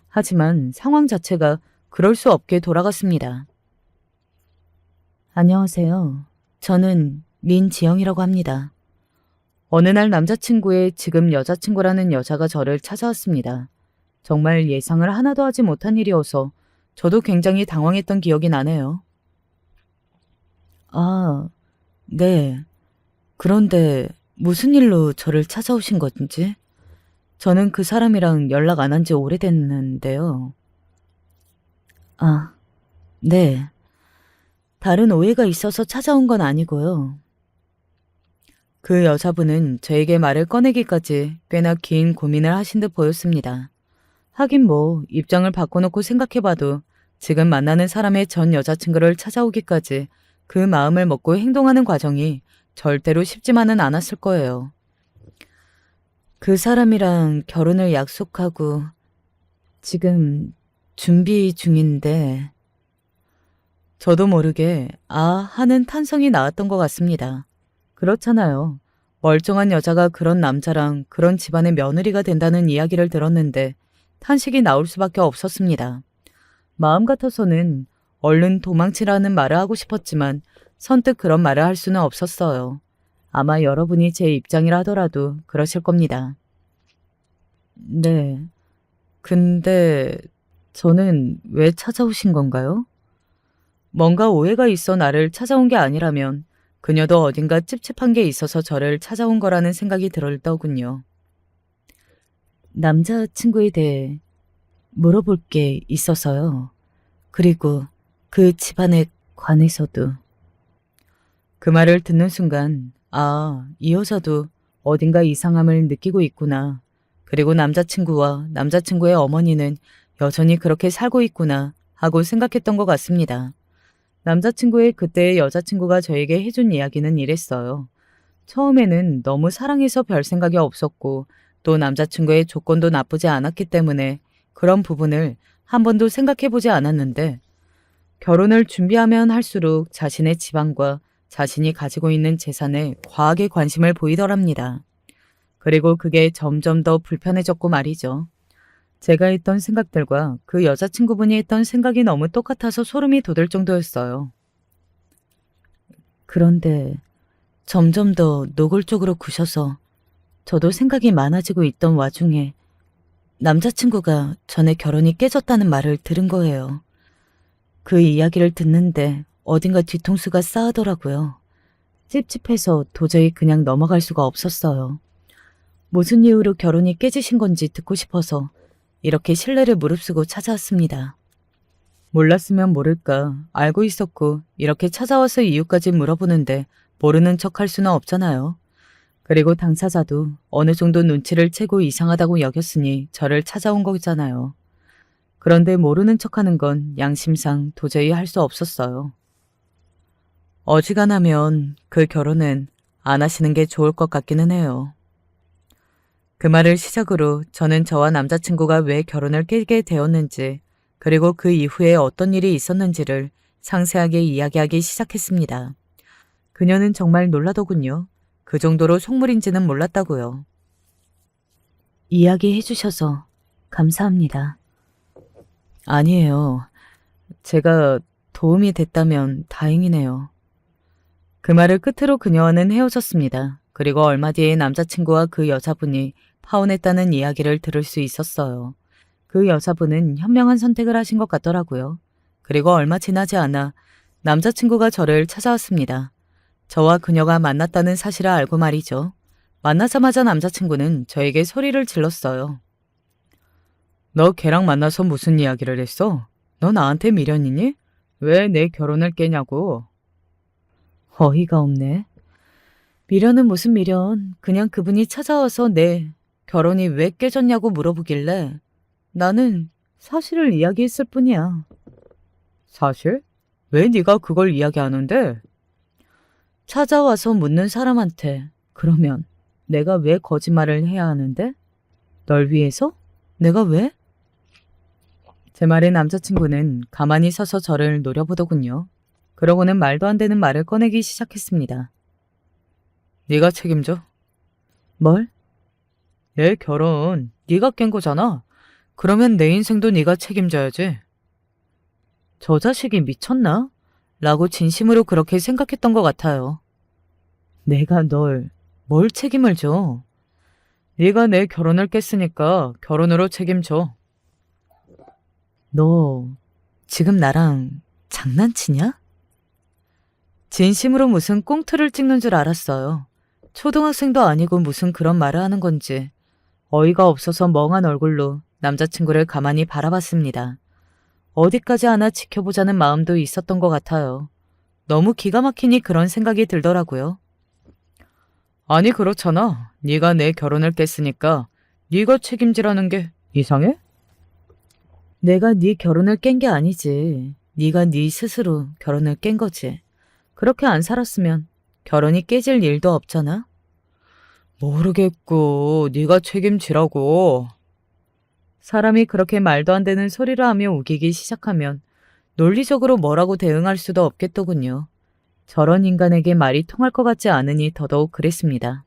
[SPEAKER 1] 하지만 상황 자체가 그럴 수 없게 돌아갔습니다. 안녕하세요. 저는 민지영이라고 합니다. 어느 날 남자친구의 지금 여자친구라는 여자가 저를 찾아왔습니다. 정말 예상을 하나도 하지 못한 일이어서 저도 굉장히 당황했던 기억이 나네요. 아, 네. 그런데 무슨 일로 저를 찾아오신 건지? 저는 그 사람이랑 연락 안 한 지 오래됐는데요. 아, 네. 다른 오해가 있어서 찾아온 건 아니고요. 그 여자분은 저에게 말을 꺼내기까지 꽤나 긴 고민을 하신 듯 보였습니다. 하긴 뭐 입장을 바꿔놓고 생각해봐도 지금 만나는 사람의 전 여자친구를 찾아오기까지 그 마음을 먹고 행동하는 과정이 절대로 쉽지만은 않았을 거예요. 그 사람이랑 결혼을 약속하고 지금 준비 중인데 저도 모르게 아 하는 탄성이 나왔던 것 같습니다. 그렇잖아요. 멀쩡한 여자가 그런 남자랑 그런 집안의 며느리가 된다는 이야기를 들었는데 탄식이 나올 수밖에 없었습니다. 마음 같아서는 얼른 도망치라는 말을 하고 싶었지만 선뜻 그런 말을 할 수는 없었어요. 아마 여러분이 제 입장이라 하더라도 그러실 겁니다. 네. 근데 저는 왜 찾아오신 건가요? 뭔가 오해가 있어 나를 찾아온 게 아니라면 그녀도 어딘가 찝찝한 게 있어서 저를 찾아온 거라는 생각이 들더군요. 남자친구에 대해 물어볼 게 있어서요. 그리고 그 집안에 관해서도. 그 말을 듣는 순간, 아, 이 여자도 어딘가 이상함을 느끼고 있구나. 그리고 남자친구와 남자친구의 어머니는 여전히 그렇게 살고 있구나 하고 생각했던 것 같습니다. 남자친구의 그때의 여자친구가 저에게 해준 이야기는 이랬어요. 처음에는 너무 사랑해서 별 생각이 없었고 또 남자친구의 조건도 나쁘지 않았기 때문에 그런 부분을 한 번도 생각해보지 않았는데 결혼을 준비하면 할수록 자신의 집안과 자신이 가지고 있는 재산에 과하게 관심을 보이더랍니다. 그리고 그게 점점 더 불편해졌고 말이죠. 제가 했던 생각들과 그 여자친구분이 했던 생각이 너무 똑같아서 소름이 돋을 정도였어요. 그런데 점점 더 노골적으로 구셔서 저도 생각이 많아지고 있던 와중에 남자친구가 전에 결혼이 깨졌다는 말을 들은 거예요. 그 이야기를 듣는데 어딘가 뒤통수가 싸하더라고요. 찝찝해서 도저히 그냥 넘어갈 수가 없었어요. 무슨 이유로 결혼이 깨지신 건지 듣고 싶어서 이렇게 신뢰를 무릅쓰고 찾아왔습니다. 몰랐으면 모를까 알고 있었고 이렇게 찾아와서 이유까지 물어보는데 모르는 척 할 수는 없잖아요. 그리고 당사자도 어느 정도 눈치를 채고 이상하다고 여겼으니 저를 찾아온 거잖아요. 그런데 모르는 척하는 건 양심상 도저히 할 수 없었어요. 어지간하면 그 결혼은 안 하시는 게 좋을 것 같기는 해요. 그 말을 시작으로 저는 저와 남자친구가 왜 결혼을 깨게 되었는지 그리고 그 이후에 어떤 일이 있었는지를 상세하게 이야기하기 시작했습니다. 그녀는 정말 놀라더군요. 그 정도로 속물인지는 몰랐다고요. 이야기해 주셔서 감사합니다. 아니에요. 제가 도움이 됐다면 다행이네요. 그 말을 끝으로 그녀와는 헤어졌습니다. 그리고 얼마 뒤에 남자친구와 그 여자분이 파혼했다는 이야기를 들을 수 있었어요. 그 여자분은 현명한 선택을 하신 것 같더라고요. 그리고 얼마 지나지 않아 남자친구가 저를 찾아왔습니다. 저와 그녀가 만났다는 사실을 알고 말이죠. 만나자마자 남자친구는 저에게 소리를 질렀어요. 너 걔랑 만나서 무슨 이야기를 했어? 너 나한테 미련이니? 왜 내 결혼을 깨냐고. 어이가 없네. 미련은 무슨 미련. 그냥 그분이 찾아와서 내 결혼이 왜 깨졌냐고 물어보길래 나는 사실을 이야기했을 뿐이야. 사실? 왜 네가 그걸 이야기하는데? 찾아와서 묻는 사람한테 그러면 내가 왜 거짓말을 해야 하는데? 널 위해서? 내가 왜? 제 말에 남자친구는 가만히 서서 저를 노려보더군요. 그러고는 말도 안 되는 말을 꺼내기 시작했습니다. 네가 책임져. 뭘? 내 결혼 네가 깬 거잖아. 그러면 내 인생도 네가 책임져야지. 저 자식이 미쳤나? 라고 진심으로 그렇게 생각했던 것 같아요. 내가 널 뭘 책임을 져? 네가 내 결혼을 깼으니까 결혼으로 책임져. 너 지금 나랑 장난치냐? 진심으로 무슨 꽁트를 찍는 줄 알았어요. 초등학생도 아니고 무슨 그런 말을 하는 건지 어이가 없어서 멍한 얼굴로 남자친구를 가만히 바라봤습니다. 어디까지 하나 지켜보자는 마음도 있었던 것 같아요. 너무 기가 막히니 그런 생각이 들더라고요. 아니 그렇잖아. 네가 내 결혼을 깼으니까 네가 책임지라는 게 이상해? 내가 네 결혼을 깬 게 아니지. 네가 네 스스로 결혼을 깬 거지. 그렇게 안 살았으면 결혼이 깨질 일도 없잖아. 모르겠고 네가 책임지라고. 사람이 그렇게 말도 안 되는 소리를 하며 우기기 시작하면 논리적으로 뭐라고 대응할 수도 없겠더군요. 저런 인간에게 말이 통할 것 같지 않으니 더더욱 그랬습니다.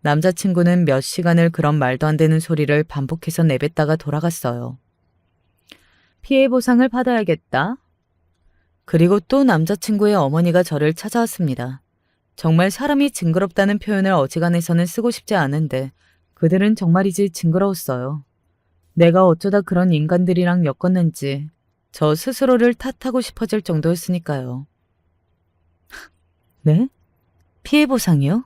[SPEAKER 1] 남자친구는 몇 시간을 그런 말도 안 되는 소리를 반복해서 내뱉다가 돌아갔어요. 피해 보상을 받아야겠다. 그리고 또 남자친구의 어머니가 저를 찾아왔습니다. 정말 사람이 징그럽다는 표현을 어지간해서는 쓰고 싶지 않은데 그들은 정말이지 징그러웠어요. 내가 어쩌다 그런 인간들이랑 엮었는지 저 스스로를 탓하고 싶어질 정도였으니까요. 네? 피해 보상이요?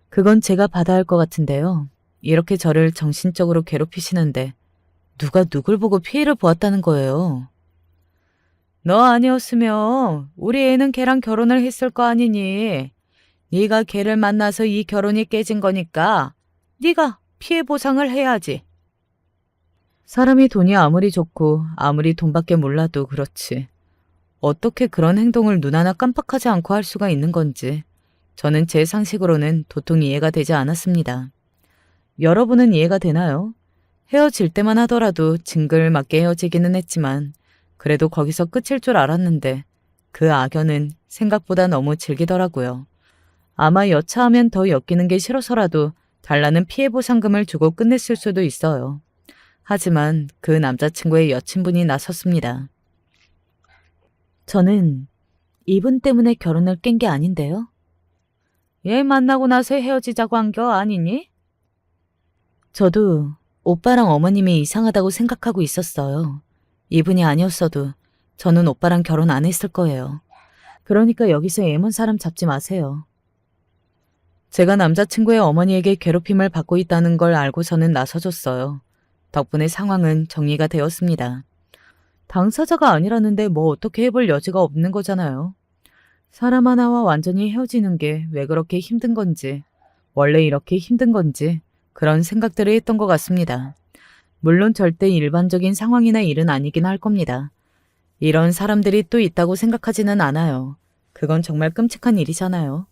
[SPEAKER 1] 그건 제가 받아야 할 것 같은데요. 이렇게 저를 정신적으로 괴롭히시는데 누가 누굴 보고 피해를 보았다는 거예요. 너 아니었으면 우리 애는 걔랑 결혼을 했을 거 아니니. 네가 걔를 만나서 이 결혼이 깨진 거니까 네가 피해 보상을 해야지. 사람이 돈이 아무리 좋고 아무리 돈밖에 몰라도 그렇지. 어떻게 그런 행동을 눈 하나 깜빡하지 않고 할 수가 있는 건지 저는 제 상식으로는 도통 이해가 되지 않았습니다. 여러분은 이해가 되나요? 헤어질 때만 하더라도 징글맞게 헤어지기는 했지만 그래도 거기서 끝일 줄 알았는데 그 악연은 생각보다 너무 질기더라고요. 아마 여차하면 더 엮이는 게 싫어서라도 달라는 피해 보상금을 주고 끝냈을 수도 있어요. 하지만 그 남자친구의 여친분이 나섰습니다. 저는 이분 때문에 결혼을 깬 게 아닌데요. 얘 만나고 나서 헤어지자고 한 거 아니니? 저도 오빠랑 어머님이 이상하다고 생각하고 있었어요. 이분이 아니었어도 저는 오빠랑 결혼 안 했을 거예요. 그러니까 여기서 애먼 사람 잡지 마세요. 제가 남자친구의 어머니에게 괴롭힘을 받고 있다는 걸 알고서는 나서줬어요. 덕분에 상황은 정리가 되었습니다. 당사자가 아니라는데 뭐 어떻게 해볼 여지가 없는 거잖아요. 사람 하나와 완전히 헤어지는 게 왜 그렇게 힘든 건지, 원래 이렇게 힘든 건지 그런 생각들을 했던 것 같습니다. 물론 절대 일반적인 상황이나 일은 아니긴 할 겁니다. 이런 사람들이 또 있다고 생각하지는 않아요. 그건 정말 끔찍한 일이잖아요.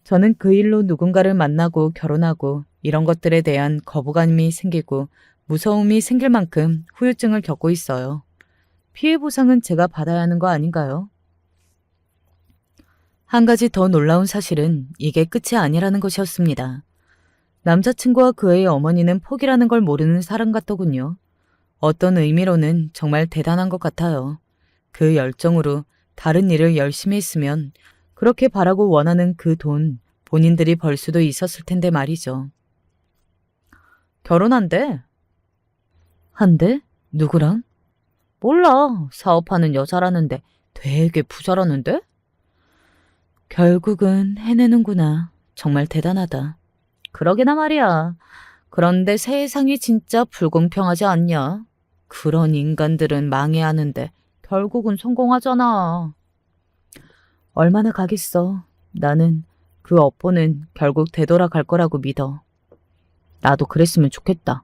[SPEAKER 1] 저는 그 일로 누군가를 만나고 결혼하고 이런 것들에 대한 거부감이 생기고 무서움이 생길 만큼 후유증을 겪고 있어요. 피해 보상은 제가 받아야 하는 거 아닌가요? 한 가지 더 놀라운 사실은 이게 끝이 아니라는 것이었습니다. 남자친구와 그의 어머니는 포기라는 걸 모르는 사람 같더군요. 어떤 의미로는 정말 대단한 것 같아요. 그 열정으로 다른 일을 열심히 했으면 그렇게 바라고 원하는 그 돈 본인들이 벌 수도 있었을 텐데 말이죠. 결혼한대. 한대? 누구랑? 몰라. 사업하는 여자라는데 되게 부자라는데? 결국은 해내는구나. 정말 대단하다. 그러게나 말이야. 그런데 세상이 진짜 불공평하지 않냐? 그런 인간들은 망해하는데 결국은 성공하잖아. 얼마나 가겠어. 나는 그 업보는 결국 되돌아갈 거라고 믿어. 나도 그랬으면 좋겠다.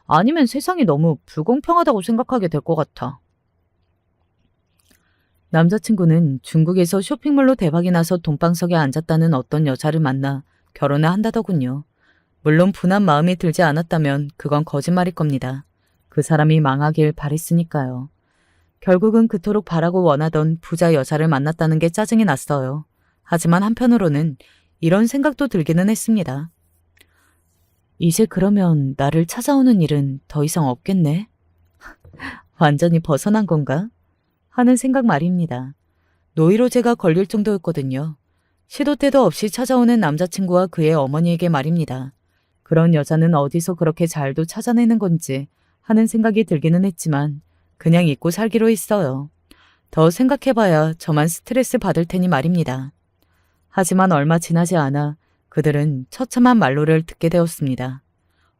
[SPEAKER 1] 아니면 세상이 너무 불공평하다고 생각하게 될 것 같아. 남자친구는 중국에서 쇼핑몰로 대박이 나서 돈방석에 앉았다는 어떤 여자를 만나 결혼을 한다더군요. 물론 분한 마음이 들지 않았다면 그건 거짓말일 겁니다. 그 사람이 망하길 바랬으니까요. 결국은 그토록 바라고 원하던 부자 여자를 만났다는 게 짜증이 났어요. 하지만 한편으로는 이런 생각도 들기는 했습니다. 이제 그러면 나를 찾아오는 일은 더 이상 없겠네? 완전히 벗어난 건가? 하는 생각 말입니다. 노이로제가 걸릴 정도였거든요. 시도 때도 없이 찾아오는 남자친구와 그의 어머니에게 말입니다. 그런 여자는 어디서 그렇게 잘도 찾아내는 건지 하는 생각이 들기는 했지만 그냥 잊고 살기로 했어요. 더 생각해봐야 저만 스트레스 받을 테니 말입니다. 하지만 얼마 지나지 않아 그들은 처참한 말로를 듣게 되었습니다.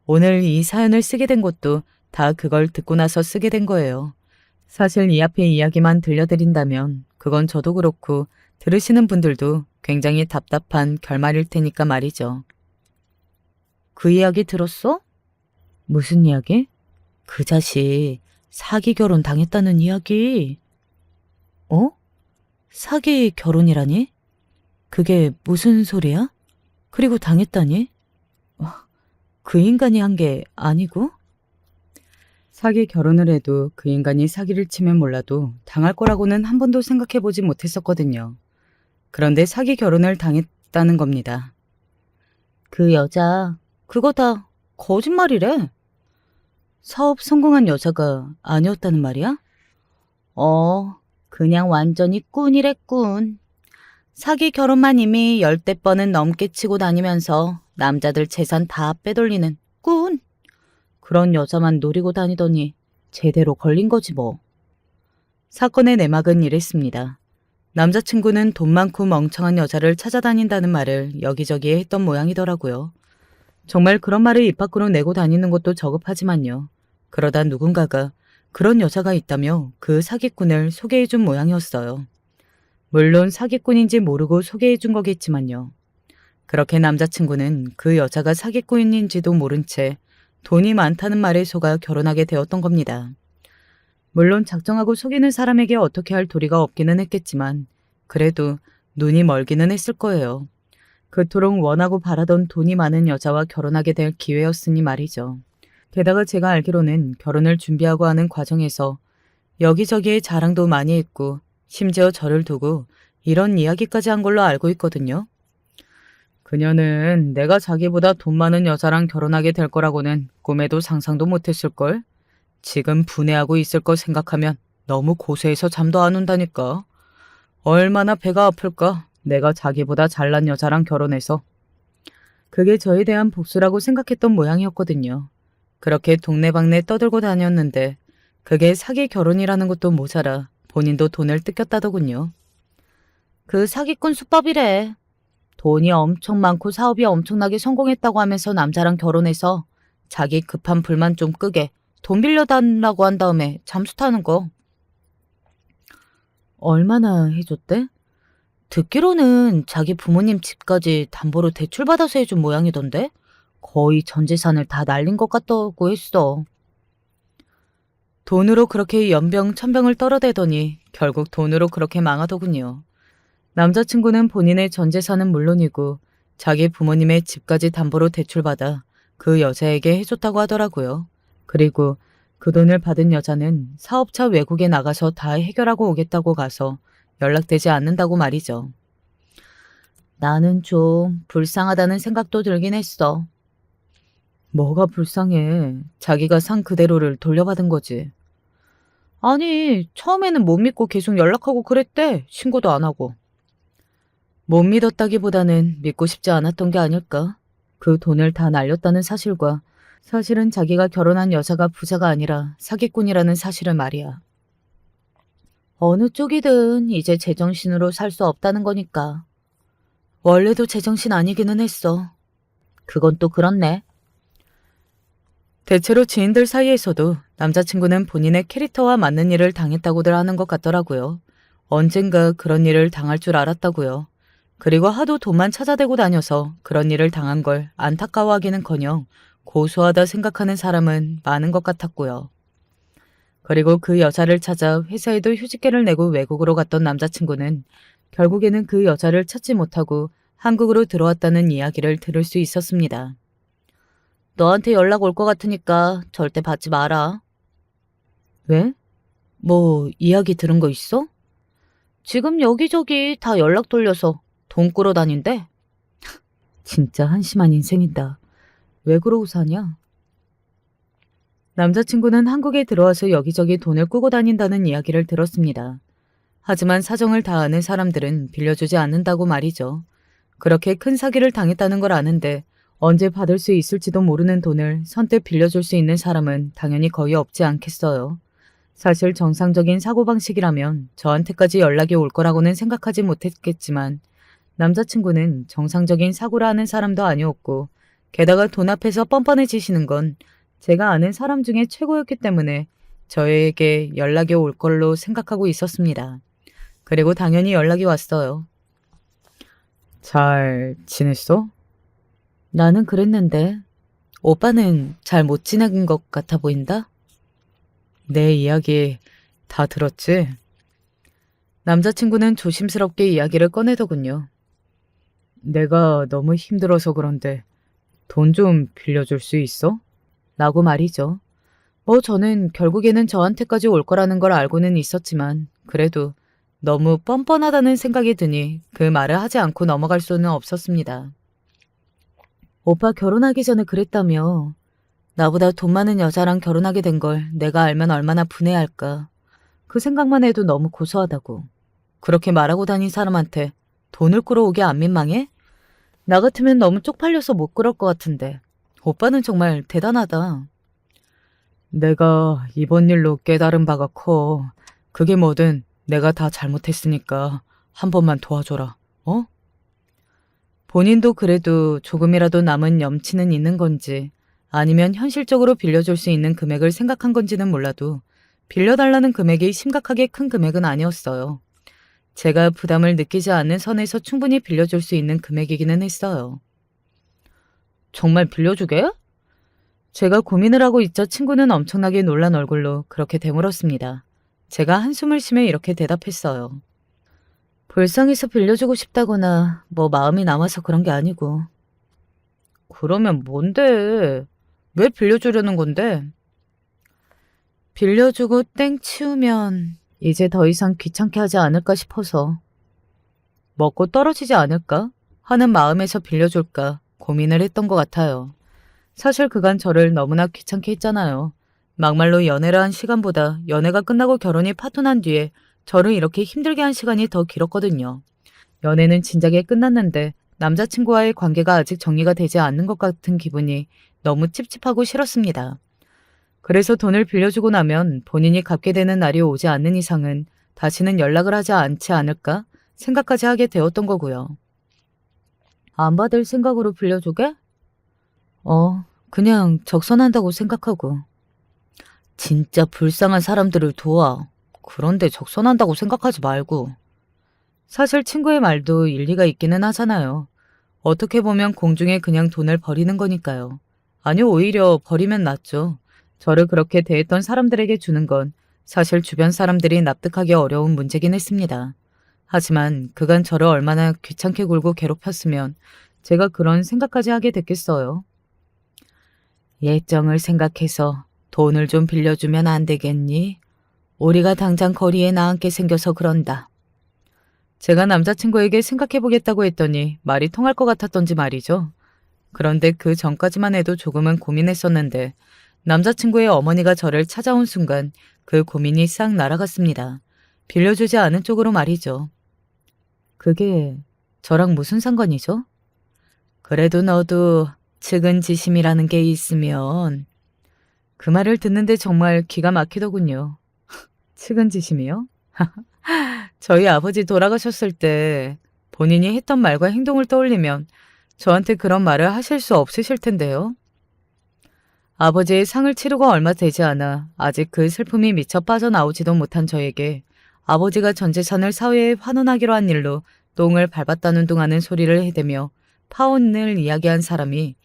[SPEAKER 1] 오늘 이 사연을 쓰게 된 것도 다 그걸 듣고 나서 쓰게 된 거예요. 사실 이 앞에 이야기만 들려드린다면 그건 저도 그렇고 들으시는 분들도 굉장히 답답한 결말일 테니까 말이죠. 그 이야기 들었어? 무슨 이야기? 그 자식 사기 결혼 당했다는 이야기. 어? 사기 결혼이라니? 그게 무슨 소리야? 그리고 당했다니? 그 인간이 한 게 아니고? 사기 결혼을 해도 그 인간이 사기를 치면 몰라도 당할 거라고는 한 번도 생각해보지 못했었거든요. 그런데 사기 결혼을 당했다는 겁니다. 그 여자, 그거 다 거짓말이래. 사업 성공한 여자가 아니었다는 말이야? 그냥 완전히 꾼이래 꾼. 사기 결혼만 이미 10대 번은 넘게 치고 다니면서 남자들 재산 다 빼돌리는 꾼. 그런 여자만 노리고 다니더니 제대로 걸린 거지 뭐. 사건의 내막은 이랬습니다. 남자친구는 돈 많고 멍청한 여자를 찾아다닌다는 말을 여기저기에 했던 모양이더라고요. 정말 그런 말을 입 밖으로 내고 다니는 것도 저급하지만요. 그러다 누군가가 그런 여자가 있다며 그 사기꾼을 소개해준 모양이었어요. 물론 사기꾼인지 모르고 소개해준 거겠지만요. 그렇게 남자친구는 그 여자가 사기꾼인지도 모른 채 돈이 많다는 말에 속아 결혼하게 되었던 겁니다. 물론 작정하고 속이는 사람에게 어떻게 할 도리가 없기는 했겠지만 그래도 눈이 멀기는 했을 거예요. 그토록 원하고 바라던 돈이 많은 여자와 결혼하게 될 기회였으니 말이죠. 게다가 제가 알기로는 결혼을 준비하고 하는 과정에서 여기저기에 자랑도 많이 했고 심지어 저를 두고 이런 이야기까지 한 걸로 알고 있거든요. 그녀는 내가 자기보다 돈 많은 여자랑 결혼하게 될 거라고는 꿈에도 상상도 못했을걸. 지금 분해하고 있을 거 생각하면 너무 고세해서 잠도 안 온다니까. 얼마나 배가 아플까. 내가 자기보다 잘난 여자랑 결혼해서. 그게 저에 대한 복수라고 생각했던 모양이었거든요. 그렇게 동네방네 떠들고 다녔는데 그게 사기 결혼이라는 것도 모자라 본인도 돈을 뜯겼다더군요. 그 사기꾼 수법이래. 돈이 엄청 많고 사업이 엄청나게 성공했다고 하면서 남자랑 결혼해서 자기 급한 불만 좀 끄게 돈 빌려달라고 한 다음에 잠수 타는 거. 얼마나 해줬대? 듣기로는 자기 부모님 집까지 담보로 대출받아서 해준 모양이던데? 거의 전 재산을 다 날린 것 같다고 했어. 돈으로 그렇게 연병 천병을 떨어대더니 결국 돈으로 그렇게 망하더군요. 남자친구는 본인의 전 재산은 물론이고 자기 부모님의 집까지 담보로 대출받아 그 여자에게 해줬다고 하더라고요. 그리고 그 돈을 받은 여자는 사업차 외국에 나가서 다 해결하고 오겠다고 가서 연락되지 않는다고 말이죠. 나는 좀 불쌍하다는 생각도 들긴 했어. 뭐가 불쌍해. 자기가 산 그대로를 돌려받은 거지. 아니, 처음에는 못 믿고 계속 연락하고 그랬대. 신고도 안 하고. 못 믿었다기보다는 믿고 싶지 않았던 게 아닐까. 그 돈을 다 날렸다는 사실과 사실은 자기가 결혼한 여자가 부자가 아니라 사기꾼이라는 사실을 말이야. 어느 쪽이든 이제 제정신으로 살 수 없다는 거니까. 원래도 제정신 아니기는 했어. 그건 또 그렇네. 대체로 지인들 사이에서도 남자친구는 본인의 캐릭터와 맞는 일을 당했다고들 하는 것 같더라고요. 언젠가 그런 일을 당할 줄 알았다고요. 그리고 하도 돈만 찾아대고 다녀서 그런 일을 당한 걸 안타까워하기는커녕 고소하다 생각하는 사람은 많은 것 같았고요. 그리고 그 여자를 찾아 회사에도 휴직계를 내고 외국으로 갔던 남자친구는 결국에는 그 여자를 찾지 못하고 한국으로 들어왔다는 이야기를 들을 수 있었습니다. 너한테 연락 올 것 같으니까 절대 받지 마라. 왜? 뭐 이야기 들은 거 있어? 지금 여기저기 다 연락 돌려서 돈 끌어다닌대. 진짜 한심한 인생이다. 왜 그러고 사냐? 남자친구는 한국에 들어와서 여기저기 돈을 꾸고 다닌다는 이야기를 들었습니다. 하지만 사정을 다 아는 사람들은 빌려주지 않는다고 말이죠. 그렇게 큰 사기를 당했다는 걸 아는데 언제 받을 수 있을지도 모르는 돈을 선뜻 빌려줄 수 있는 사람은 당연히 거의 없지 않겠어요. 사실 정상적인 사고방식이라면 저한테까지 연락이 올 거라고는 생각하지 못했겠지만 남자친구는 정상적인 사고를 하는 사람도 아니었고 게다가 돈 앞에서 뻔뻔해지시는 건 제가 아는 사람 중에 최고였기 때문에 저에게 연락이 올 걸로 생각하고 있었습니다. 그리고 당연히 연락이 왔어요. 잘 지냈어? 나는 그랬는데 오빠는 잘 못 지낸 것 같아 보인다? 내 이야기 다 들었지? 남자친구는 조심스럽게 이야기를 꺼내더군요. 내가 너무 힘들어서 그런데 돈 좀 빌려줄 수 있어? 라고 말이죠. 저는 결국에는 저한테까지 올 거라는 걸 알고는 있었지만 그래도 너무 뻔뻔하다는 생각이 드니 그 말을 하지 않고 넘어갈 수는 없었습니다. 오빠 결혼하기 전에 그랬다며. 나보다 돈 많은 여자랑 결혼하게 된 걸 내가 알면 얼마나 분해할까. 그 생각만 해도 너무 고소하다고. 그렇게 말하고 다닌 사람한테 돈을 끌어오게 안 민망해? 나 같으면 너무 쪽팔려서 못 그럴 것 같은데. 오빠는 정말 대단하다. 내가 이번 일로 깨달은 바가 커. 그게 뭐든 내가 다 잘못했으니까 한 번만 도와줘라. 어? 본인도 그래도 조금이라도 남은 염치는 있는 건지 아니면 현실적으로 빌려줄 수 있는 금액을 생각한 건지는 몰라도 빌려달라는 금액이 심각하게 큰 금액은 아니었어요. 제가 부담을 느끼지 않는 선에서 충분히 빌려줄 수 있는 금액이기는 했어요. 정말 빌려주게? 제가 고민을 하고 있자 친구는 엄청나게 놀란 얼굴로 그렇게 되물었습니다. 제가 한숨을 쉬며 이렇게 대답했어요. 불쌍해서 빌려주고 싶다거나 마음이 남아서 그런 게 아니고. 그러면 뭔데? 왜 빌려주려는 건데? 빌려주고 땡 치우면 이제 더 이상 귀찮게 하지 않을까 싶어서. 먹고 떨어지지 않을까 하는 마음에서 빌려줄까 고민을 했던 것 같아요. 사실 그간 저를 너무나 귀찮게 했잖아요. 막말로 연애를 한 시간보다 연애가 끝나고 결혼이 파토난 뒤에 저를 이렇게 힘들게 한 시간이 더 길었거든요. 연애는 진작에 끝났는데 남자친구와의 관계가 아직 정리가 되지 않는 것 같은 기분이 너무 찝찝하고 싫었습니다. 그래서 돈을 빌려주고 나면 본인이 갚게 되는 날이 오지 않는 이상은 다시는 연락을 하지 않지 않을까 생각까지 하게 되었던 거고요. 안 받을 생각으로 빌려주게? 그냥 적선한다고 생각하고. 진짜 불쌍한 사람들을 도와. 그런데 적선한다고 생각하지 말고. 사실 친구의 말도 일리가 있기는 하잖아요. 어떻게 보면 공중에 그냥 돈을 버리는 거니까요. 아니 오히려 버리면 낫죠. 저를 그렇게 대했던 사람들에게 주는 건 사실 주변 사람들이 납득하기 어려운 문제긴 했습니다. 하지만 그간 저를 얼마나 귀찮게 굴고 괴롭혔으면 제가 그런 생각까지 하게 됐겠어요. 예정을 생각해서 돈을 좀 빌려주면 안 되겠니? 우리가 당장 거리에 나앉게 생겨서 그런다. 제가 남자친구에게 생각해보겠다고 했더니 말이 통할 것 같았던지 말이죠. 그런데 그 전까지만 해도 조금은 고민했었는데 남자친구의 어머니가 저를 찾아온 순간 그 고민이 싹 날아갔습니다. 빌려주지 않은 쪽으로 말이죠. 그게 저랑 무슨 상관이죠? 그래도 너도 측은지심이라는 게 있으면. 그 말을 듣는데 정말 기가 막히더군요. 측은지심이요? 저희 아버지 돌아가셨을 때 본인이 했던 말과 행동을 떠올리면 저한테 그런 말을 하실 수 없으실 텐데요. 아버지의 상을 치르고 얼마 되지 않아 아직 그 슬픔이 미처 빠져나오지도 못한 저에게 아버지가 전 재산을 사회에 환원하기로 한 일로 똥을 밟았다는 둥하는 소리를 해대며 파혼을 이야기한 사람이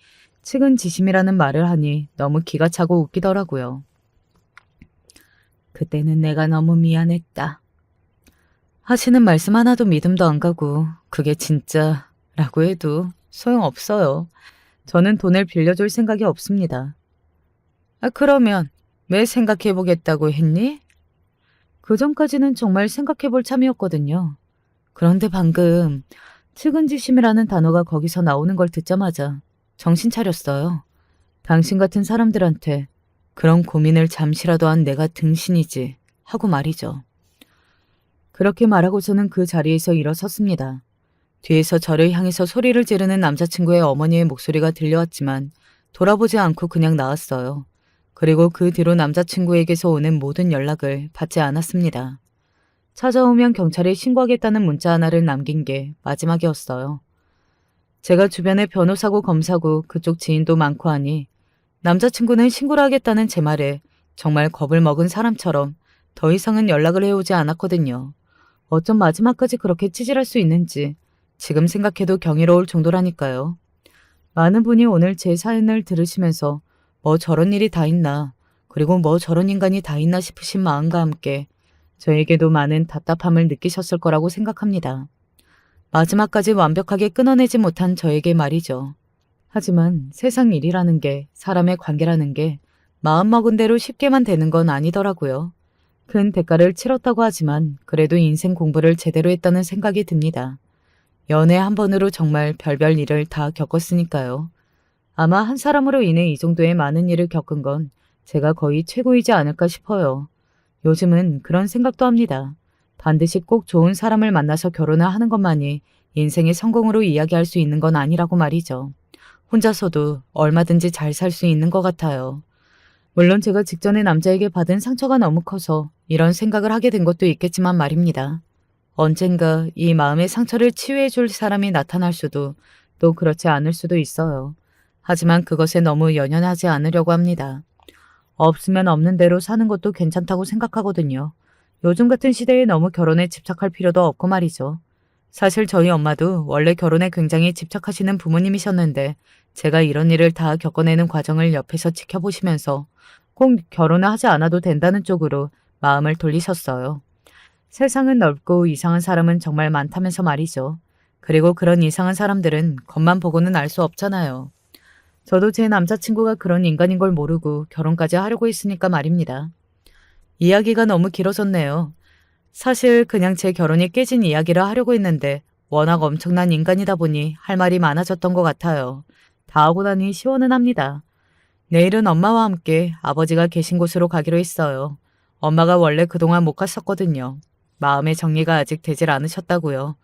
[SPEAKER 1] 측은지심이라는 말을 하니 너무 기가 차고 웃기더라고요. 그때는 내가 너무 미안했다. 하시는 말씀 하나도 믿음도 안 가고 그게 진짜라고 해도 소용없어요. 저는 돈을 빌려줄 생각이 없습니다. 그러면 왜 생각해보겠다고 했니? 그 전까지는 정말 생각해볼 참이었거든요. 그런데 방금 측은지심이라는 단어가 거기서 나오는 걸 듣자마자 정신 차렸어요. 당신 같은 사람들한테 그런 고민을 잠시라도 한 내가 등신이지 하고 말이죠. 그렇게 말하고서는 그 자리에서 일어섰습니다. 뒤에서 저를 향해서 소리를 지르는 남자친구의 어머니의 목소리가 들려왔지만 돌아보지 않고 그냥 나왔어요. 그리고 그 뒤로 남자친구에게서 오는 모든 연락을 받지 않았습니다. 찾아오면 경찰에 신고하겠다는 문자 하나를 남긴 게 마지막이었어요. 제가 주변에 변호사고 검사고 그쪽 지인도 많고 하니 남자친구는 신고를 하겠다는 제 말에 정말 겁을 먹은 사람처럼 더 이상은 연락을 해오지 않았거든요. 어쩜 마지막까지 그렇게 찌질할 수 있는지 지금 생각해도 경이로울 정도라니까요. 많은 분이 오늘 제 사연을 들으시면서 뭐 저런 일이 다 있나, 그리고 뭐 저런 인간이 다 있나 싶으신 마음과 함께 저에게도 많은 답답함을 느끼셨을 거라고 생각합니다. 마지막까지 완벽하게 끊어내지 못한 저에게 말이죠. 하지만 세상 일이라는 게, 사람의 관계라는 게 마음먹은 대로 쉽게만 되는 건 아니더라고요. 큰 대가를 치렀다고 하지만 그래도 인생 공부를 제대로 했다는 생각이 듭니다. 연애 한 번으로 정말 별별 일을 다 겪었으니까요. 아마 한 사람으로 인해 이 정도의 많은 일을 겪은 건 제가 거의 최고이지 않을까 싶어요. 요즘은 그런 생각도 합니다. 반드시 꼭 좋은 사람을 만나서 결혼을 하는 것만이 인생의 성공으로 이야기할 수 있는 건 아니라고 말이죠. 혼자서도 얼마든지 잘 살 수 있는 것 같아요. 물론 제가 직전에 남자에게 받은 상처가 너무 커서 이런 생각을 하게 된 것도 있겠지만 말입니다. 언젠가 이 마음의 상처를 치유해 줄 사람이 나타날 수도 또 그렇지 않을 수도 있어요. 하지만 그것에 너무 연연하지 않으려고 합니다. 없으면 없는 대로 사는 것도 괜찮다고 생각하거든요. 요즘 같은 시대에 너무 결혼에 집착할 필요도 없고 말이죠. 사실 저희 엄마도 원래 결혼에 굉장히 집착하시는 부모님이셨는데 제가 이런 일을 다 겪어내는 과정을 옆에서 지켜보시면서 꼭 결혼을 하지 않아도 된다는 쪽으로 마음을 돌리셨어요. 세상은 넓고 이상한 사람은 정말 많다면서 말이죠. 그리고 그런 이상한 사람들은 겉만 보고는 알 수 없잖아요. 저도 제 남자친구가 그런 인간인 걸 모르고 결혼까지 하려고 했으니까 말입니다. 이야기가 너무 길어졌네요. 사실 그냥 제 결혼이 깨진 이야기를 하려고 했는데 워낙 엄청난 인간이다 보니 할 말이 많아졌던 것 같아요. 다 하고 나니 시원은 합니다. 내일은 엄마와 함께 아버지가 계신 곳으로 가기로 했어요. 엄마가 원래 그동안 못 갔었거든요. 마음의 정리가 아직 되질 않으셨다고요.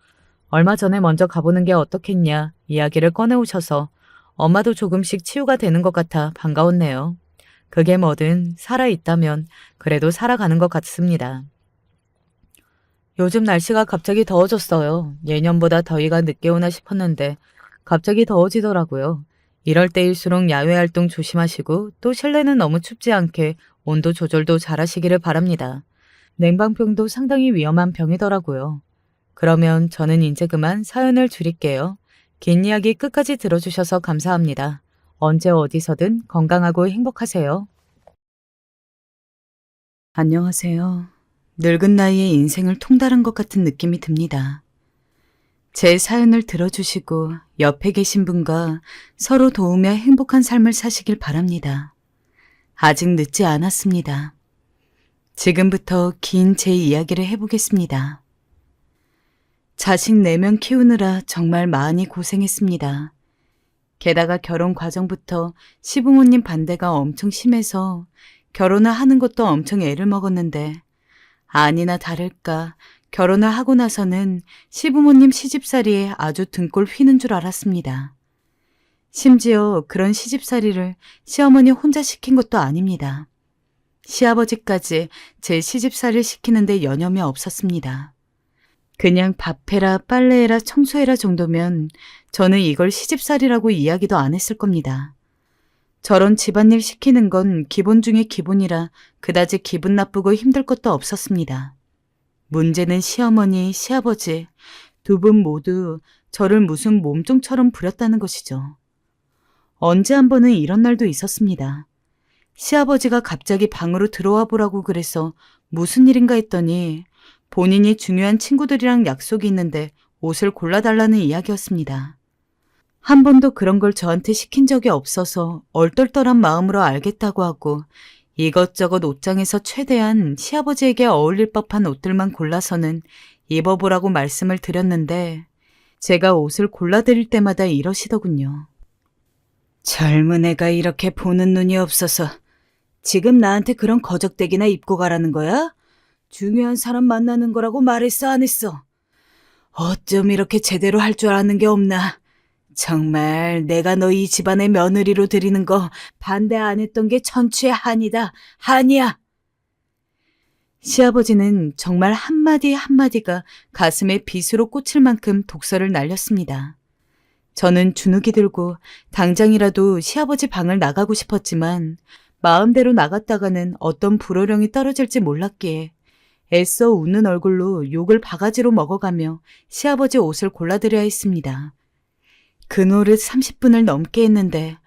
[SPEAKER 1] 얼마 전에 먼저 가보는 게 어떻겠냐 이야기를 꺼내오셔서 엄마도 조금씩 치유가 되는 것 같아 반가웠네요. 그게 뭐든 살아있다면 그래도 살아가는 것 같습니다. 요즘 날씨가 갑자기 더워졌어요. 예년보다 더위가 늦게 오나 싶었는데 갑자기 더워지더라고요. 이럴 때일수록 야외 활동 조심하시고 또 실내는 너무 춥지 않게 온도 조절도 잘하시기를 바랍니다. 냉방병도 상당히 위험한 병이더라고요. 그러면 저는 이제 그만 사연을 줄일게요. 긴 이야기 끝까지 들어주셔서 감사합니다. 언제 어디서든 건강하고 행복하세요. 안녕하세요. 늙은 나이에 인생을 통달한 것 같은 느낌이 듭니다. 제 사연을 들어주시고 옆에 계신 분과 서로 도우며 행복한 삶을 사시길 바랍니다. 아직 늦지 않았습니다. 지금부터 긴 제 이야기를 해보겠습니다. 자식 4명 키우느라 정말 많이 고생했습니다. 게다가 결혼 과정부터 시부모님 반대가 엄청 심해서 결혼을 하는 것도 엄청 애를 먹었는데 아니나 다를까 결혼을 하고 나서는 시부모님 시집살이에 아주 등골 휘는 줄 알았습니다. 심지어 그런 시집살이를 시어머니 혼자 시킨 것도 아닙니다. 시아버지까지 제 시집살이를 시키는데 여념이 없었습니다. 그냥 밥해라 빨래해라 청소해라 정도면 저는 이걸 시집살이라고 이야기도 안 했을 겁니다. 저런 집안일 시키는 건 기본 중에 기본이라 그다지 기분 나쁘고 힘들 것도 없었습니다. 문제는 시어머니, 시아버지 두 분 모두 저를 무슨 몸종처럼 부렸다는 것이죠. 언제 한 번은 이런 날도 있었습니다. 시아버지가 갑자기 방으로 들어와 보라고 그래서 무슨 일인가 했더니 본인이 중요한 친구들이랑 약속이 있는데 옷을 골라달라는 이야기였습니다. 한 번도 그런 걸 저한테 시킨 적이 없어서 얼떨떨한 마음으로 알겠다고 하고 이것저것 옷장에서 최대한 시아버지에게 어울릴 법한 옷들만 골라서는 입어보라고 말씀을 드렸는데 제가 옷을 골라드릴 때마다 이러시더군요. 젊은 애가 이렇게 보는 눈이 없어서 지금 나한테 그런 거적대기나 입고 가라는 거야? 중요한 사람 만나는 거라고 말했어 안 했어? 어쩜 이렇게 제대로 할 줄 아는 게 없나? 정말 내가 너 이 집안의 며느리로 들이는 거 반대 안 했던 게 천추의 한이다. 한이야. 시아버지는 정말 한마디 한마디가 가슴에 빗으로 꽂힐 만큼 독설을 날렸습니다. 저는 주눅이 들고 당장이라도 시아버지 방을 나가고 싶었지만 마음대로 나갔다가는 어떤 불호령이 떨어질지 몰랐기에 애써 웃는 얼굴로 욕을 바가지로 먹어가며 시아버지 옷을 골라드려야 했습니다. 그 노릇 30분을 넘게 했는데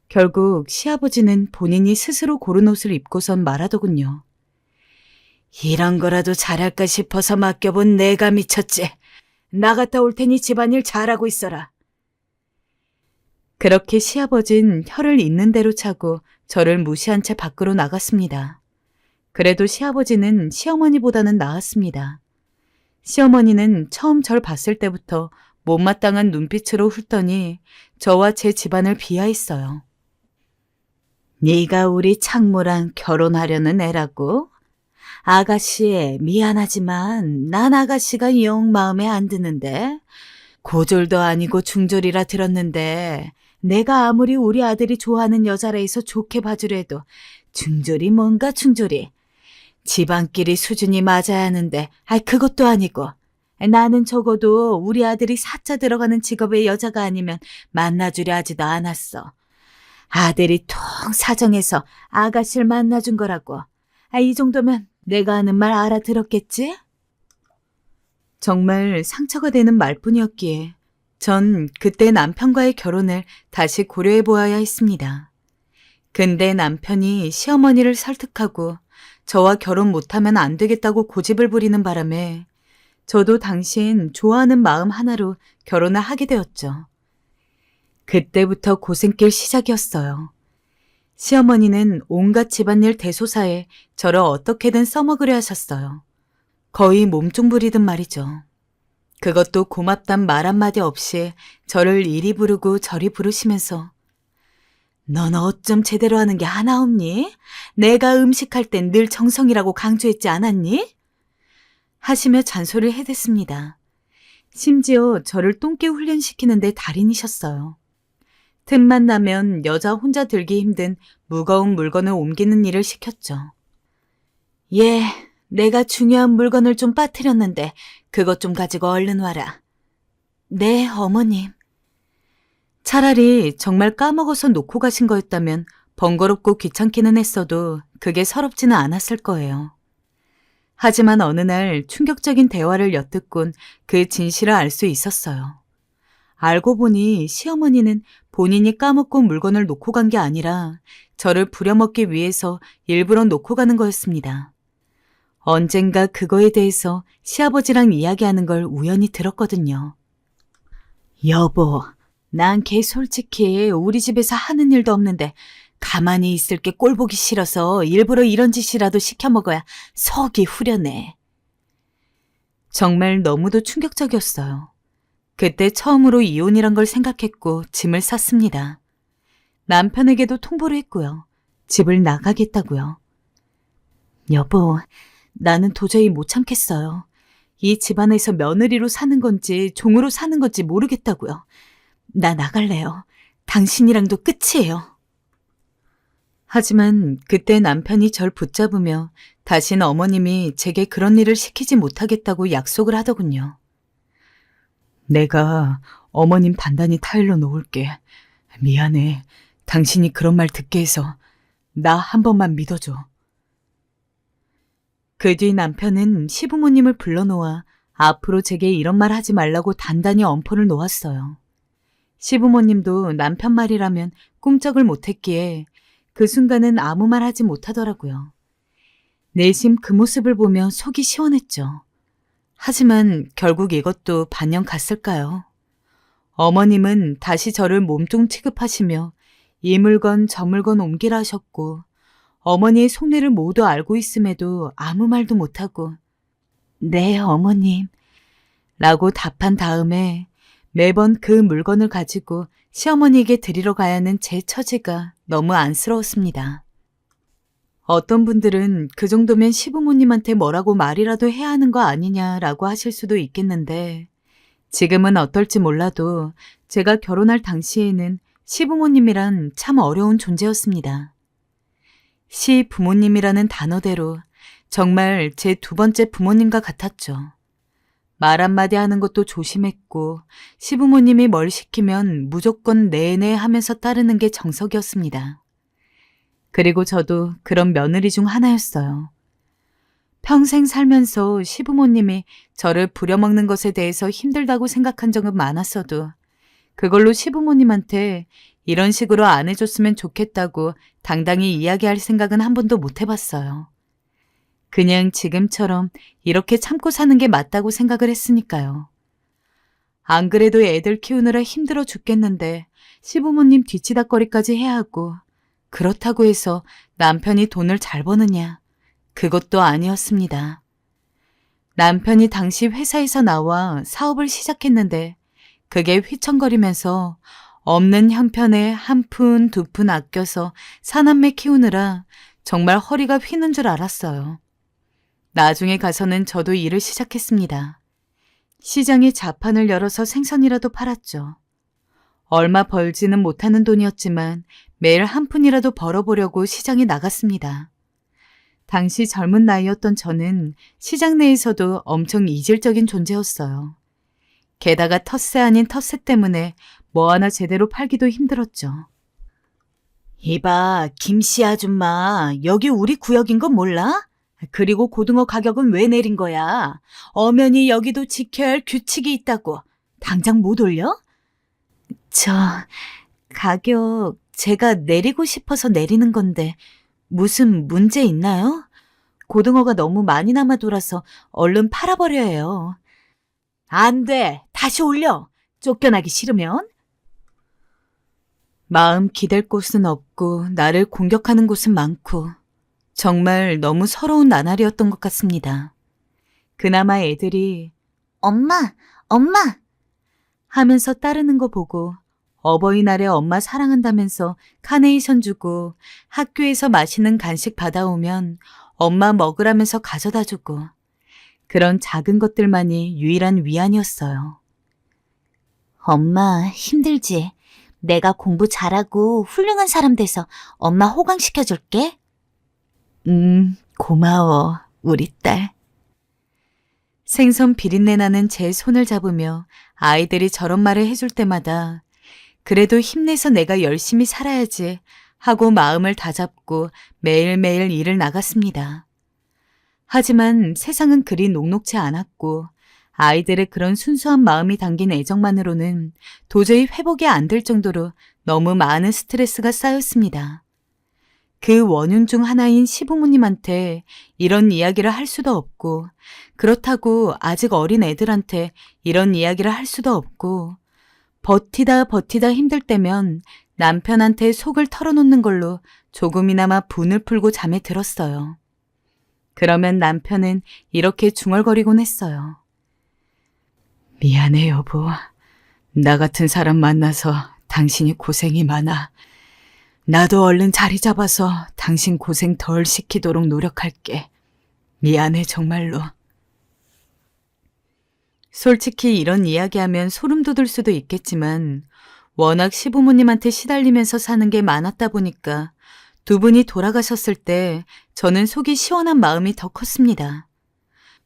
[SPEAKER 1] 결국 시아버지는 본인이 스스로 고른 옷을 입고선 말하더군요. 이런 거라도 잘할까 싶어서 맡겨본 내가 미쳤지. 나갔다 올 테니 집안일 잘하고 있어라. 그렇게 시아버진 혀를 있는 대로 차고 저를 무시한 채 밖으로 나갔습니다. 그래도 시아버지는 시어머니보다는 나았습니다. 시어머니는 처음 절 봤을 때부터 못마땅한 눈빛으로 훑더니 저와 제 집안을 비하했어요. 네가 우리 창모랑 결혼하려는 애라고? 아가씨, 미안하지만 난 아가씨가 영 마음에 안 드는데. 고졸도 아니고 중졸이라 들었는데 내가 아무리 우리 아들이 좋아하는 여자라 해서 좋게 봐주래도 중졸이 뭔가 중졸이. 집안끼리 수준이 맞아야 하는데 그것도 아니고. 나는 적어도 우리 아들이 사자 들어가는 직업의 여자가 아니면 만나주려 하지도 않았어. 아들이 통 사정해서 아가씨를 만나준 거라고. 이 정도면 내가 하는 말 알아들었겠지? 정말 상처가 되는 말뿐이었기에 전 그때 남편과의 결혼을 다시 고려해 보아야 했습니다. 근데 남편이 시어머니를 설득하고 저와 결혼 못하면 안 되겠다고 고집을 부리는 바람에 저도 당신 좋아하는 마음 하나로 결혼을 하게 되었죠. 그때부터 고생길 시작이었어요. 시어머니는 온갖 집안일 대소사에 저를 어떻게든 써먹으려 하셨어요. 거의 몸종 부리듯 말이죠. 그것도 고맙단 말 한마디 없이 저를 이리 부르고 저리 부르시면서 넌 어쩜 제대로 하는 게 하나 없니? 내가 음식할 땐 늘 정성이라고 강조했지 않았니? 하시며 잔소리를 해댔습니다. 심지어 저를 똥개 훈련시키는데 달인이셨어요. 틈만 나면 여자 혼자 들기 힘든 무거운 물건을 옮기는 일을 시켰죠. 예, 내가 중요한 물건을 좀 빠뜨렸는데 그것 좀 가지고 얼른 와라. 네, 어머님. 차라리 정말 까먹어서 놓고 가신 거였다면 번거롭고 귀찮기는 했어도 그게 서럽지는 않았을 거예요. 하지만 어느 날 충격적인 대화를 엿듣곤 그 진실을 알 수 있었어요. 알고 보니 시어머니는 본인이 까먹고 물건을 놓고 간 게 아니라 저를 부려먹기 위해서 일부러 놓고 가는 거였습니다. 언젠가 그거에 대해서 시아버지랑 이야기하는 걸 우연히 들었거든요. 여보, 난 걔 솔직히 우리 집에서 하는 일도 없는데 가만히 있을 게 꼴보기 싫어서 일부러 이런 짓이라도 시켜 먹어야 속이 후련해. 정말 너무도 충격적이었어요. 그때 처음으로 이혼이란 걸 생각했고 짐을 쌌습니다. 남편에게도 통보를 했고요. 집을 나가겠다고요. 여보, 나는 도저히 못 참겠어요. 이 집안에서 며느리로 사는 건지 종으로 사는 건지 모르겠다고요. 나 나갈래요. 당신이랑도 끝이에요. 하지만 그때 남편이 절 붙잡으며 다신 어머님이 제게 그런 일을 시키지 못하겠다고 약속을 하더군요. 내가 어머님 단단히 타일러 놓을게. 미안해. 당신이 그런 말 듣게 해서 나 한 번만 믿어줘. 그 뒤 남편은 시부모님을 불러놓아 앞으로 제게 이런 말 하지 말라고 단단히 엄포를 놓았어요. 시부모님도 남편 말이라면 꿈쩍을 못했기에 그 순간은 아무 말 하지 못하더라고요. 내심 그 모습을 보며 속이 시원했죠. 하지만 결국 이것도 반년 갔을까요? 어머님은 다시 저를 몸종 취급하시며 이 물건 저 물건 옮기라 하셨고 어머니의 속내를 모두 알고 있음에도 아무 말도 못하고 네, 어머님 라고 답한 다음에 매번 그 물건을 가지고 시어머니에게 드리러 가야 하는 제 처지가 너무 안쓰러웠습니다. 어떤 분들은 그 정도면 시부모님한테 뭐라고 말이라도 해야 하는 거 아니냐라고 하실 수도 있겠는데 지금은 어떨지 몰라도 제가 결혼할 당시에는 시부모님이란 참 어려운 존재였습니다. 시부모님이라는 단어대로 정말 제 두 번째 부모님과 같았죠. 말 한마디 하는 것도 조심했고 시부모님이 뭘 시키면 무조건 네네 하면서 따르는 게 정석이었습니다. 그리고 저도 그런 며느리 중 하나였어요. 평생 살면서 시부모님이 저를 부려먹는 것에 대해서 힘들다고 생각한 적은 많았어도 그걸로 시부모님한테 이런 식으로 안 해줬으면 좋겠다고 당당히 이야기할 생각은 한 번도 못 해봤어요. 그냥 지금처럼 이렇게 참고 사는 게 맞다고 생각을 했으니까요. 안 그래도 애들 키우느라 힘들어 죽겠는데 시부모님 뒤치다꺼리까지 해야 하고 그렇다고 해서 남편이 돈을 잘 버느냐? 그것도 아니었습니다. 남편이 당시 회사에서 나와 사업을 시작했는데 그게 휘청거리면서 없는 형편에 한 푼, 두 푼 아껴서 사남매 키우느라 정말 허리가 휘는 줄 알았어요. 나중에 가서는 저도 일을 시작했습니다. 시장에 자판을 열어서 생선이라도 팔았죠. 얼마 벌지는 못하는 돈이었지만 매일 한 푼이라도 벌어보려고 시장에 나갔습니다. 당시 젊은 나이였던 저는 시장 내에서도 엄청 이질적인 존재였어요. 게다가 텃세 아닌 텃세 때문에 뭐 하나 제대로 팔기도 힘들었죠. 이봐, 김씨 아줌마, 여기 우리 구역인 건 몰라? 그리고 고등어 가격은 왜 내린 거야? 엄연히 여기도 지켜야 할 규칙이 있다고. 당장 못 올려? 가격 제가 내리고 싶어서 내리는 건데 무슨 문제 있나요? 고등어가 너무 많이 남아 돌아서 얼른 팔아버려야 해요. 안 돼. 다시 올려. 쫓겨나기 싫으면. 마음 기댈 곳은 없고 나를 공격하는 곳은 많고 정말 너무 서러운 나날이었던 것 같습니다. 그나마 애들이 엄마, 엄마 하면서 따르는 거 보고 어버이날에 엄마 사랑한다면서 카네이션 주고 학교에서 맛있는 간식 받아오면 엄마 먹으라면서 가져다 주고 그런 작은 것들만이 유일한 위안이었어요. 엄마 힘들지? 내가 공부 잘하고 훌륭한 사람 돼서 엄마 호강시켜줄게. 고마워, 우리 딸. 생선 비린내 나는 제 손을 잡으며 아이들이 저런 말을 해줄 때마다 그래도 힘내서 내가 열심히 살아야지 하고 마음을 다잡고 매일매일 일을 나갔습니다. 하지만 세상은 그리 녹록지 않았고 아이들의 그런 순수한 마음이 담긴 애정만으로는 도저히 회복이 안 될 정도로 너무 많은 스트레스가 쌓였습니다. 그 원흉 중 하나인 시부모님한테 이런 이야기를 할 수도 없고 그렇다고 아직 어린 애들한테 이런 이야기를 할 수도 없고 버티다 힘들 때면 남편한테 속을 털어놓는 걸로 조금이나마 분을 풀고 잠에 들었어요. 그러면 남편은 이렇게 중얼거리곤 했어요. 미안해 여보. 나 같은 사람 만나서 당신이 고생이 많아. 나도 얼른 자리 잡아서 당신 고생 덜 시키도록 노력할게. 미안해 정말로. 솔직히 이런 이야기하면 소름 돋을 수도 있겠지만 워낙 시부모님한테 시달리면서 사는 게 많았다 보니까 두 분이 돌아가셨을 때 저는 속이 시원한 마음이 더 컸습니다.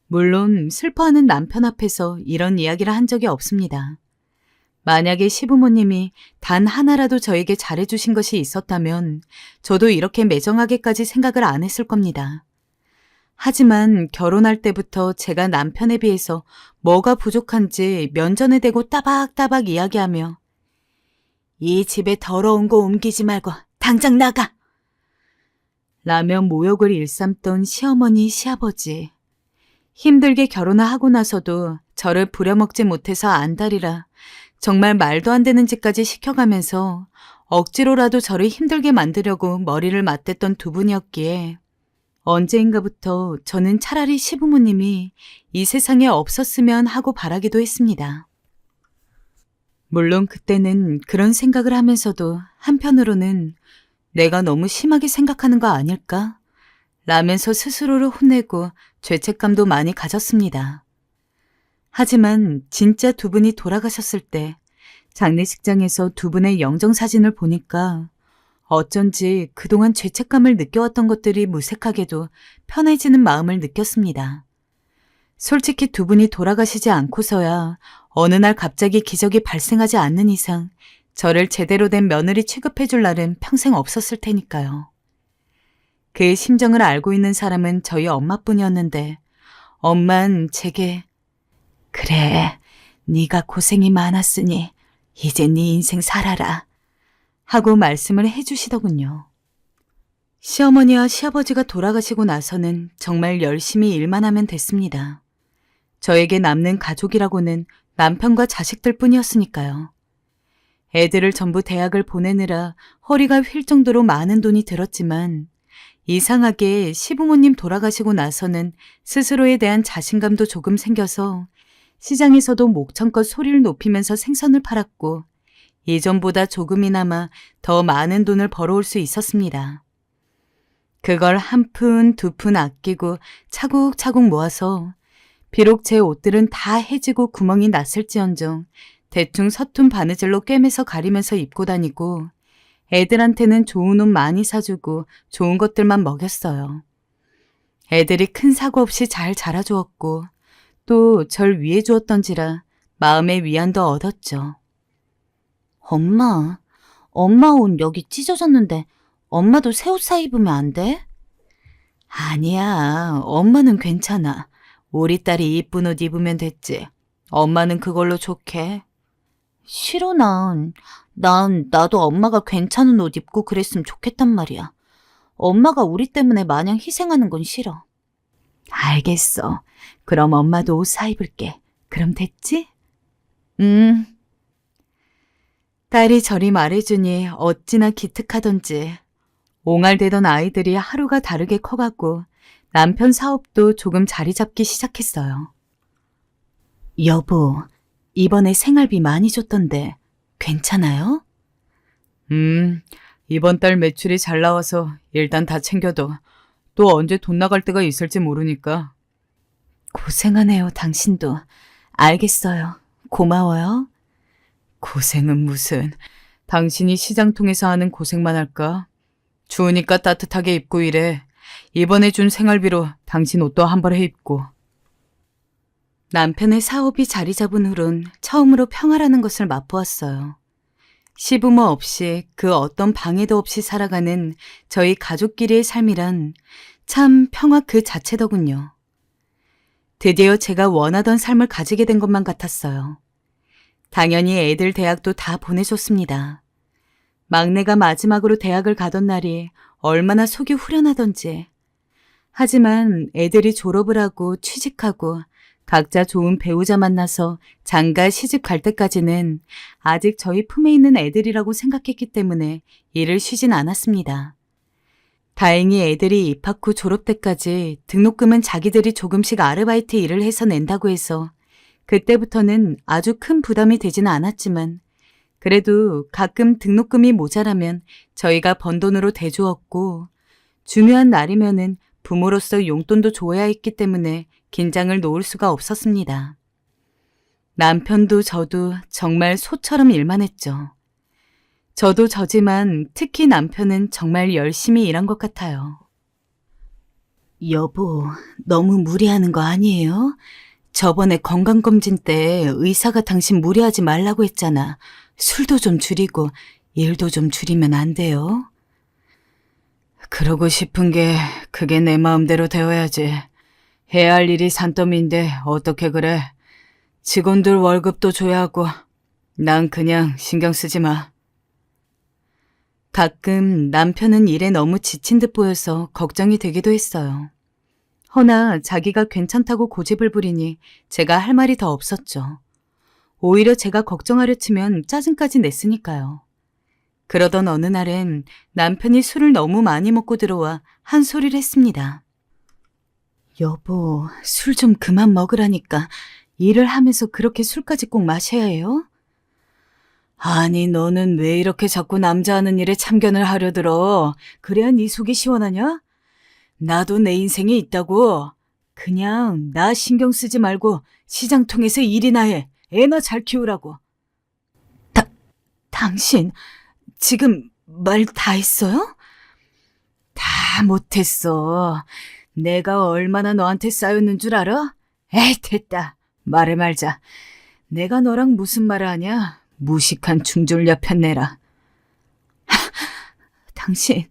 [SPEAKER 1] 물론 슬퍼하는 남편 앞에서 이런 이야기를 한 적이 없습니다. 만약에 시부모님이 단 하나라도 저에게 잘해주신 것이 있었다면 저도 이렇게 매정하게까지 생각을 안 했을 겁니다. 하지만 결혼할 때부터 제가 남편에 비해서 뭐가 부족한지 면전에 대고 따박따박 이야기하며 이 집에 더러운 거 옮기지 말고 당장 나가! 라며 모욕을 일삼던 시어머니, 시아버지. 힘들게 결혼을 하고 나서도 저를 부려먹지 못해서 안달이라 정말 말도 안 되는 짓까지 시켜가면서 억지로라도 저를 힘들게 만들려고 머리를 맞댔던 두 분이었기에 언제인가부터 저는 차라리 시부모님이 이 세상에 없었으면 하고 바라기도 했습니다. 물론 그때는 그런 생각을 하면서도 한편으로는 내가 너무 심하게 생각하는 거 아닐까? 라면서 스스로를 혼내고 죄책감도 많이 가졌습니다. 하지만 진짜 두 분이 돌아가셨을 때 장례식장에서 두 분의 영정사진을 보니까 어쩐지 그동안 죄책감을 느껴왔던 것들이 무색하게도 편해지는 마음을 느꼈습니다. 솔직히 두 분이 돌아가시지 않고서야 어느 날 갑자기 기적이 발생하지 않는 이상 저를 제대로 된 며느리 취급해줄 날은 평생 없었을 테니까요. 그의 심정을 알고 있는 사람은 저희 엄마뿐이었는데 엄만 제게 그래, 네가 고생이 많았으니 이제 네 인생 살아라 하고 말씀을 해주시더군요. 시어머니와 시아버지가 돌아가시고 나서는 정말 열심히 일만 하면 됐습니다. 저에게 남는 가족이라고는 남편과 자식들 뿐이었으니까요. 애들을 전부 대학을 보내느라 허리가 휠 정도로 많은 돈이 들었지만 이상하게 시부모님 돌아가시고 나서는 스스로에 대한 자신감도 조금 생겨서 시장에서도 목청껏 소리를 높이면서 생선을 팔았고 예전보다 조금이나마 더 많은 돈을 벌어올 수 있었습니다. 그걸 한 푼, 두 푼 아끼고 차곡차곡 모아서 비록 제 옷들은 다 해지고 구멍이 났을지언정 대충 서툰 바느질로 꿰매서 가리면서 입고 다니고 애들한테는 좋은 옷 많이 사주고 좋은 것들만 먹였어요. 애들이 큰 사고 없이 잘 자라주었고 또 절 위해 주었던지라 마음의 위안도 얻었죠. 엄마 옷 여기 찢어졌는데 엄마도 새 옷 사 입으면 안 돼? 아니야, 엄마는 괜찮아. 우리 딸이 이쁜 옷 입으면 됐지. 엄마는 그걸로 좋게. 싫어, 나도 엄마가 괜찮은 옷 입고 그랬으면 좋겠단 말이야. 엄마가 우리 때문에 마냥 희생하는 건 싫어. 알겠어. 그럼 엄마도 옷 사 입을게. 그럼 됐지? 딸이 저리 말해주니 어찌나 기특하던지. 옹알대던 아이들이 하루가 다르게 커가고 남편 사업도 조금 자리 잡기 시작했어요. 여보, 이번에 생활비 많이 줬던데 괜찮아요? 이번 달 매출이 잘 나와서 일단 다 챙겨둬. 또 언제 돈 나갈 때가 있을지 모르니까. 고생하네요, 당신도. 알겠어요. 고마워요. 고생은 무슨. 당신이 시장 통해서 하는 고생만 할까? 추우니까 따뜻하게 입고 일해. 이번에 준 생활비로 당신 옷도 한 벌 해 입고. 남편의 사업이 자리 잡은 후론 처음으로 평화라는 것을 맛보았어요. 시부모 없이 그 어떤 방해도 없이 살아가는 저희 가족끼리의 삶이란 참 평화 그 자체더군요. 드디어 제가 원하던 삶을 가지게 된 것만 같았어요. 당연히 애들 대학도 다 보내줬습니다. 막내가 마지막으로 대학을 가던 날이 얼마나 속이 후련하던지. 하지만 애들이 졸업을 하고 취직하고 각자 좋은 배우자 만나서 장가 시집 갈 때까지는 아직 저희 품에 있는 애들이라고 생각했기 때문에 일을 쉬진 않았습니다. 다행히 애들이 입학 후 졸업 때까지 등록금은 자기들이 조금씩 아르바이트 일을 해서 낸다고 해서 그때부터는 아주 큰 부담이 되지는 않았지만 그래도 가끔 등록금이 모자라면 저희가 번 돈으로 대주었고 중요한 날이면은 부모로서 용돈도 줘야 했기 때문에 긴장을 놓을 수가 없었습니다. 남편도 저도 정말 소처럼 일만 했죠. 저도 저지만 특히 남편은 정말 열심히 일한 것 같아요. 여보, 너무 무리하는 거 아니에요? 저번에 건강검진 때 의사가 당신 무리하지 말라고 했잖아. 술도 좀 줄이고 일도 좀 줄이면 안 돼요? 그러고 싶은 게 그게 내 마음대로 되어야지. 해야 할 일이 산더미인데 어떻게 그래. 직원들 월급도 줘야 하고 난 그냥 신경 쓰지 마. 가끔 남편은 일에 너무 지친 듯 보여서 걱정이 되기도 했어요. 허나 자기가 괜찮다고 고집을 부리니 제가 할 말이 더 없었죠. 오히려 제가 걱정하려 치면 짜증까지 냈으니까요. 그러던 어느 날엔 남편이 술을 너무 많이 먹고 들어와 한 소리를 했습니다. 여보, 술 좀 그만 먹으라니까. 일을 하면서 그렇게 술까지 꼭 마셔야 해요? 아니, 너는 왜 이렇게 자꾸 남자 하는 일에 참견을 하려 들어? 그래야 네 속이 시원하냐? 나도 내 인생이 있다고. 그냥 나 신경 쓰지 말고 시장 통해서 일이나 해. 애나 잘 키우라고. 당신, 지금 말 다 했어요? 다 못했어. 내가 얼마나 너한테 쌓였는 줄 알아? 에이, 됐다. 말해 말자. 내가 너랑 무슨 말을 하냐? 무식한 중졸 편내라. 당신,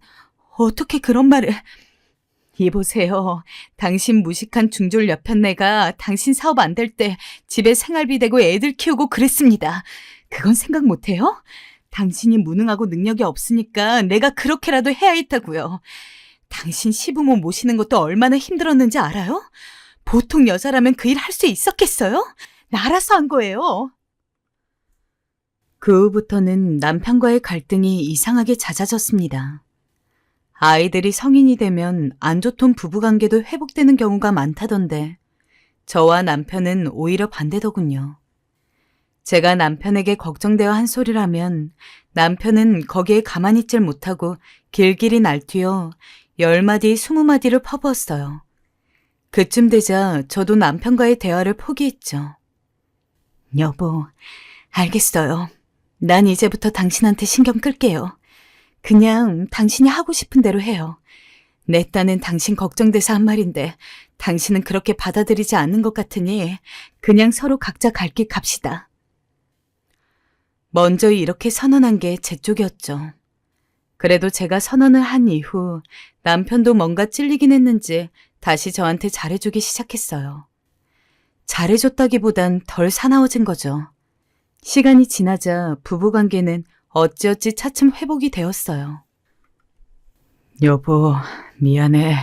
[SPEAKER 1] 어떻게 그런 말을... 이보세요. 당신 무식한 중졸 여편네가 당신 사업 안 될 때 집에 생활비 대고 애들 키우고 그랬습니다. 그건 생각 못해요? 당신이 무능하고 능력이 없으니까 내가 그렇게라도 해야 했다고요. 당신 시부모 모시는 것도 얼마나 힘들었는지 알아요? 보통 여자라면 그 일 할 수 있었겠어요? 나라서 한 거예요. 그 후부터는 남편과의 갈등이 이상하게 잦아졌습니다. 아이들이 성인이 되면 안 좋던 부부관계도 회복되는 경우가 많다던데 저와 남편은 오히려 반대더군요. 제가 남편에게 걱정되어 한 소리를 하면 남편은 거기에 가만히 있질 못하고 길길이 날뛰어 10마디, 20마디를 퍼부었어요. 그쯤 되자 저도 남편과의 대화를 포기했죠. 여보, 알겠어요. 난 이제부터 당신한테 신경 끌게요. 그냥 당신이 하고 싶은 대로 해요. 내 딴은 당신 걱정돼서 한 말인데 당신은 그렇게 받아들이지 않는 것 같으니 그냥 서로 각자 갈 길 갑시다. 먼저 이렇게 선언한 게 제 쪽이었죠. 그래도 제가 선언을 한 이후 남편도 뭔가 찔리긴 했는지 다시 저한테 잘해주기 시작했어요. 잘해줬다기보단 덜 사나워진 거죠. 시간이 지나자 부부관계는 어찌어찌 차츰 회복이 되었어요. 여보, 미안해.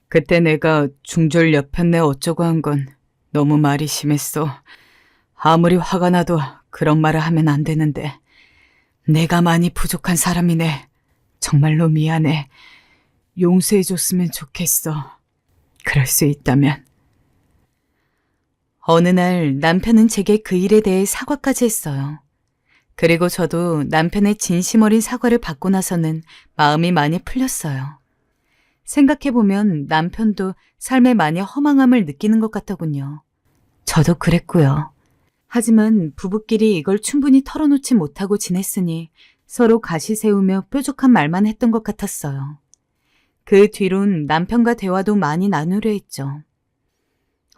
[SPEAKER 1] 그때 내가 중졸 여편네 어쩌고 한 건 너무 말이 심했어. 아무리 화가 나도 그런 말을 하면 안 되는데 내가 많이 부족한 사람이네. 정말로 미안해. 용서해줬으면 좋겠어. 그럴 수 있다면. 어느 날 남편은 제게 그 일에 대해 사과까지 했어요. 그리고 저도 남편의 진심 어린 사과를 받고 나서는 마음이 많이 풀렸어요. 생각해보면 남편도 삶에 많이 허망함을 느끼는 것 같더군요. 저도 그랬고요. 하지만 부부끼리 이걸 충분히 털어놓지 못하고 지냈으니 서로 가시 세우며 뾰족한 말만 했던 것 같았어요. 그 뒤론 남편과 대화도 많이 나누려 했죠.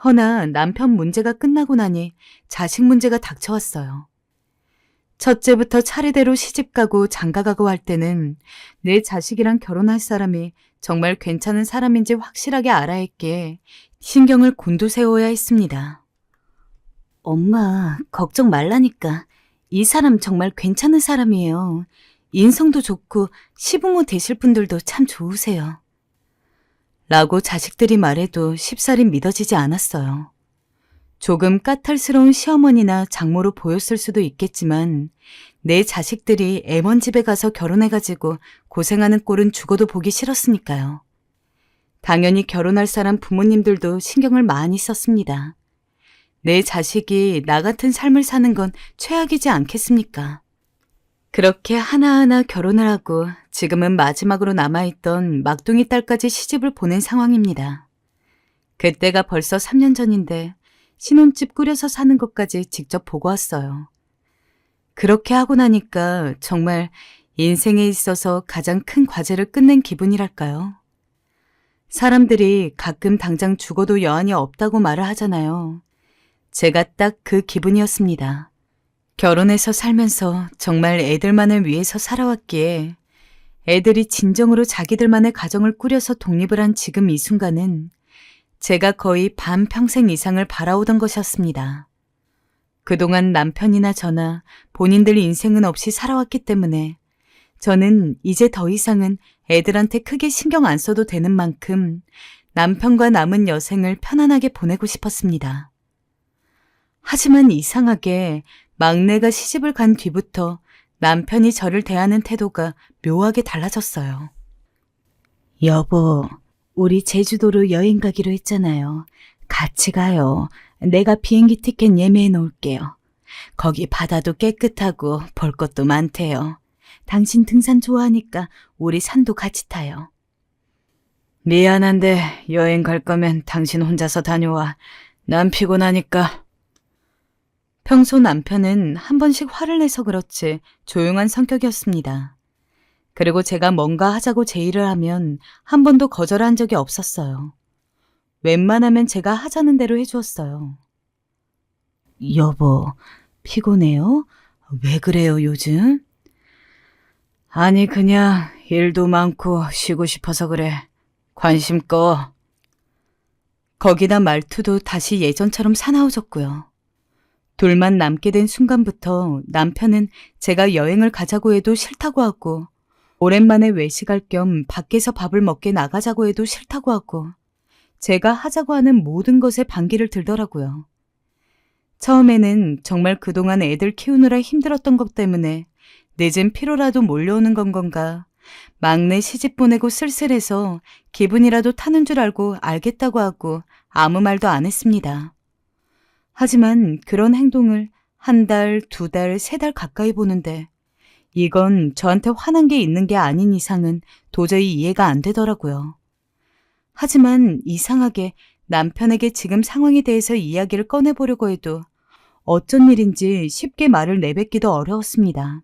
[SPEAKER 1] 허나 남편 문제가 끝나고 나니 자식 문제가 닥쳐왔어요. 첫째부터 차례대로 시집가고 장가가고 할 때는 내 자식이랑 결혼할 사람이 정말 괜찮은 사람인지 확실하게 알아야 했기에 신경을 곤두세워야 했습니다. 엄마, 걱정 말라니까. 이 사람 정말 괜찮은 사람이에요. 인성도 좋고 시부모 되실 분들도 참 좋으세요. 라고 자식들이 말해도 쉽사리 믿어지지 않았어요. 조금 까탈스러운 시어머니나 장모로 보였을 수도 있겠지만 내 자식들이 애먼 집에 가서 결혼해가지고 고생하는 꼴은 죽어도 보기 싫었으니까요. 당연히 결혼할 사람 부모님들도 신경을 많이 썼습니다. 내 자식이 나 같은 삶을 사는 건 최악이지 않겠습니까? 그렇게 하나하나 결혼을 하고 지금은 마지막으로 남아있던 막둥이 딸까지 시집을 보낸 상황입니다. 그때가 벌써 3년 전인데 신혼집 꾸려서 사는 것까지 직접 보고 왔어요. 그렇게 하고 나니까 정말 인생에 있어서 가장 큰 과제를 끝낸 기분이랄까요. 사람들이 가끔 당장 죽어도 여한이 없다고 말을 하잖아요. 제가 딱 그 기분이었습니다. 결혼해서 살면서 정말 애들만을 위해서 살아왔기에 애들이 진정으로 자기들만의 가정을 꾸려서 독립을 한 지금 이 순간은 제가 거의 반평생 이상을 바라오던 것이었습니다. 그동안 남편이나 저나 본인들 인생은 없이 살아왔기 때문에 저는 이제 더 이상은 애들한테 크게 신경 안 써도 되는 만큼 남편과 남은 여생을 편안하게 보내고 싶었습니다. 하지만 이상하게 막내가 시집을 간 뒤부터 남편이 저를 대하는 태도가 묘하게 달라졌어요. 여보, 우리 제주도로 여행 가기로 했잖아요. 같이 가요. 내가 비행기 티켓 예매해 놓을게요. 거기 바다도 깨끗하고 볼 것도 많대요. 당신 등산 좋아하니까 우리 산도 같이 타요. 미안한데 여행 갈 거면 당신 혼자서 다녀와. 난 피곤하니까. 평소 남편은 한 번씩 화를 내서 그렇지 조용한 성격이었습니다. 그리고 제가 뭔가 하자고 제의를 하면 한 번도 거절한 적이 없었어요. 웬만하면 제가 하자는 대로 해주었어요. 여보, 피곤해요? 왜 그래요, 요즘? 아니, 그냥 일도 많고 쉬고 싶어서 그래. 관심 꺼. 거기다 말투도 다시 예전처럼 사나워졌고요. 둘만 남게 된 순간부터 남편은 제가 여행을 가자고 해도 싫다고 하고, 오랜만에 외식할 겸 밖에서 밥을 먹게 나가자고 해도 싫다고 하고, 제가 하자고 하는 모든 것에 반기를 들더라고요. 처음에는 정말 그동안 애들 키우느라 힘들었던 것 때문에 늦은 피로라도 몰려오는 건 건가, 막내 시집 보내고 쓸쓸해서 기분이라도 타는 줄 알고 알겠다고 하고 아무 말도 안 했습니다. 하지만 그런 행동을 한 달, 두 달, 세 달 가까이 보는데 이건 저한테 화난 게 있는 게 아닌 이상은 도저히 이해가 안 되더라고요. 하지만 이상하게 남편에게 지금 상황에 대해서 이야기를 꺼내보려고 해도 어쩐 일인지 쉽게 말을 내뱉기도 어려웠습니다.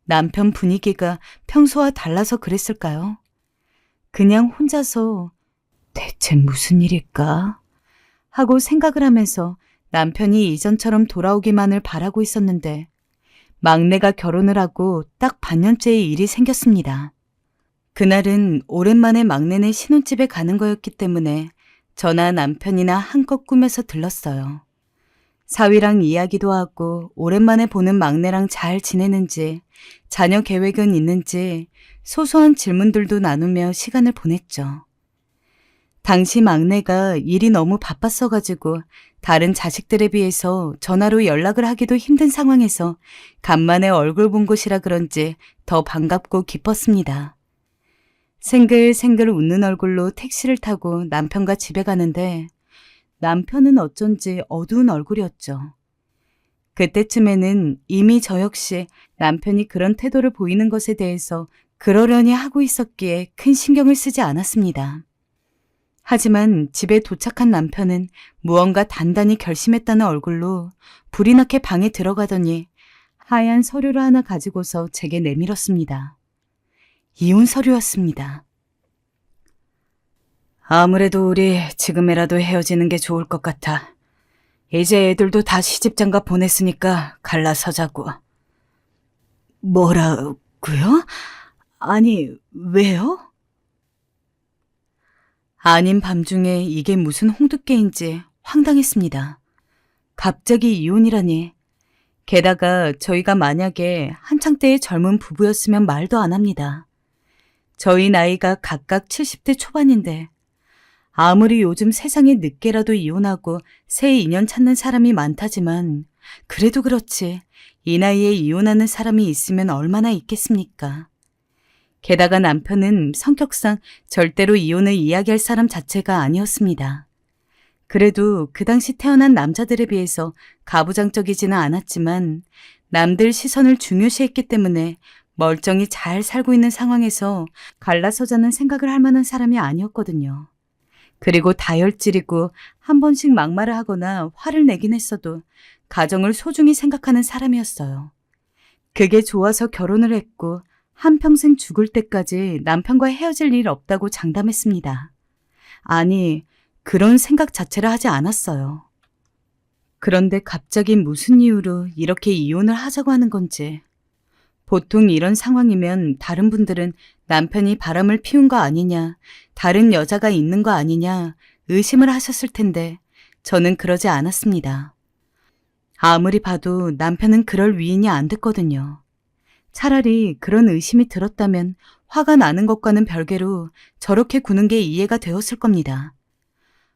[SPEAKER 1] 남편 분위기가 평소와 달라서 그랬을까요? 그냥 혼자서 대체 무슨 일일까? 하고 생각을 하면서 남편이 이전처럼 돌아오기만을 바라고 있었는데 막내가 결혼을 하고 딱 반년째의 일이 생겼습니다. 그날은 오랜만에 막내네 신혼집에 가는 거였기 때문에 저나 남편이나 한껏 꾸며서 들렀어요. 사위랑 이야기도 하고 오랜만에 보는 막내랑 잘 지내는지, 자녀 계획은 있는지 소소한 질문들도 나누며 시간을 보냈죠. 당시 막내가 일이 너무 바빴어가지고 다른 자식들에 비해서 전화로 연락을 하기도 힘든 상황에서 간만에 얼굴 본 곳이라 그런지 더 반갑고 기뻤습니다. 생글생글 웃는 얼굴로 택시를 타고 남편과 집에 가는데 남편은 어쩐지 어두운 얼굴이었죠. 그때쯤에는 이미 저 역시 남편이 그런 태도를 보이는 것에 대해서 그러려니 하고 있었기에 큰 신경을 쓰지 않았습니다. 하지만 집에 도착한 남편은 무언가 단단히 결심했다는 얼굴로 불이 나게 방에 들어가더니 하얀 서류를 하나 가지고서 제게 내밀었습니다. 이혼 서류였습니다. 아무래도 우리 지금이라도 헤어지는 게 좋을 것 같아. 이제 애들도 다 시집장가 보냈으니까 갈라서자고. 뭐라고요? 아니, 왜요? 아닌 밤중에 이게 무슨 홍두깨인지 황당했습니다. 갑자기 이혼이라니. 게다가 저희가 만약에 한창 때의 젊은 부부였으면 말도 안 합니다. 저희 나이가 각각 70대 초반인데 아무리 요즘 세상에 늦게라도 이혼하고 새 인연 찾는 사람이 많다지만 그래도 그렇지 이 나이에 이혼하는 사람이 있으면 얼마나 있겠습니까? 게다가 남편은 성격상 절대로 이혼을 이야기할 사람 자체가 아니었습니다. 그래도 그 당시 태어난 남자들에 비해서 가부장적이지는 않았지만 남들 시선을 중요시했기 때문에 멀쩡히 잘 살고 있는 상황에서 갈라서자는 생각을 할 만한 사람이 아니었거든요. 그리고 다혈질이고 한 번씩 막말을 하거나 화를 내긴 했어도 가정을 소중히 생각하는 사람이었어요. 그게 좋아서 결혼을 했고 한평생 죽을 때까지 남편과 헤어질 일 없다고 장담했습니다. 아니, 그런 생각 자체를 하지 않았어요. 그런데 갑자기 무슨 이유로 이렇게 이혼을 하자고 하는 건지. 보통 이런 상황이면 다른 분들은 남편이 바람을 피운 거 아니냐, 다른 여자가 있는 거 아니냐 의심을 하셨을 텐데 저는 그러지 않았습니다. 아무리 봐도 남편은 그럴 위인이 안 됐거든요. 차라리 그런 의심이 들었다면 화가 나는 것과는 별개로 저렇게 구는 게 이해가 되었을 겁니다.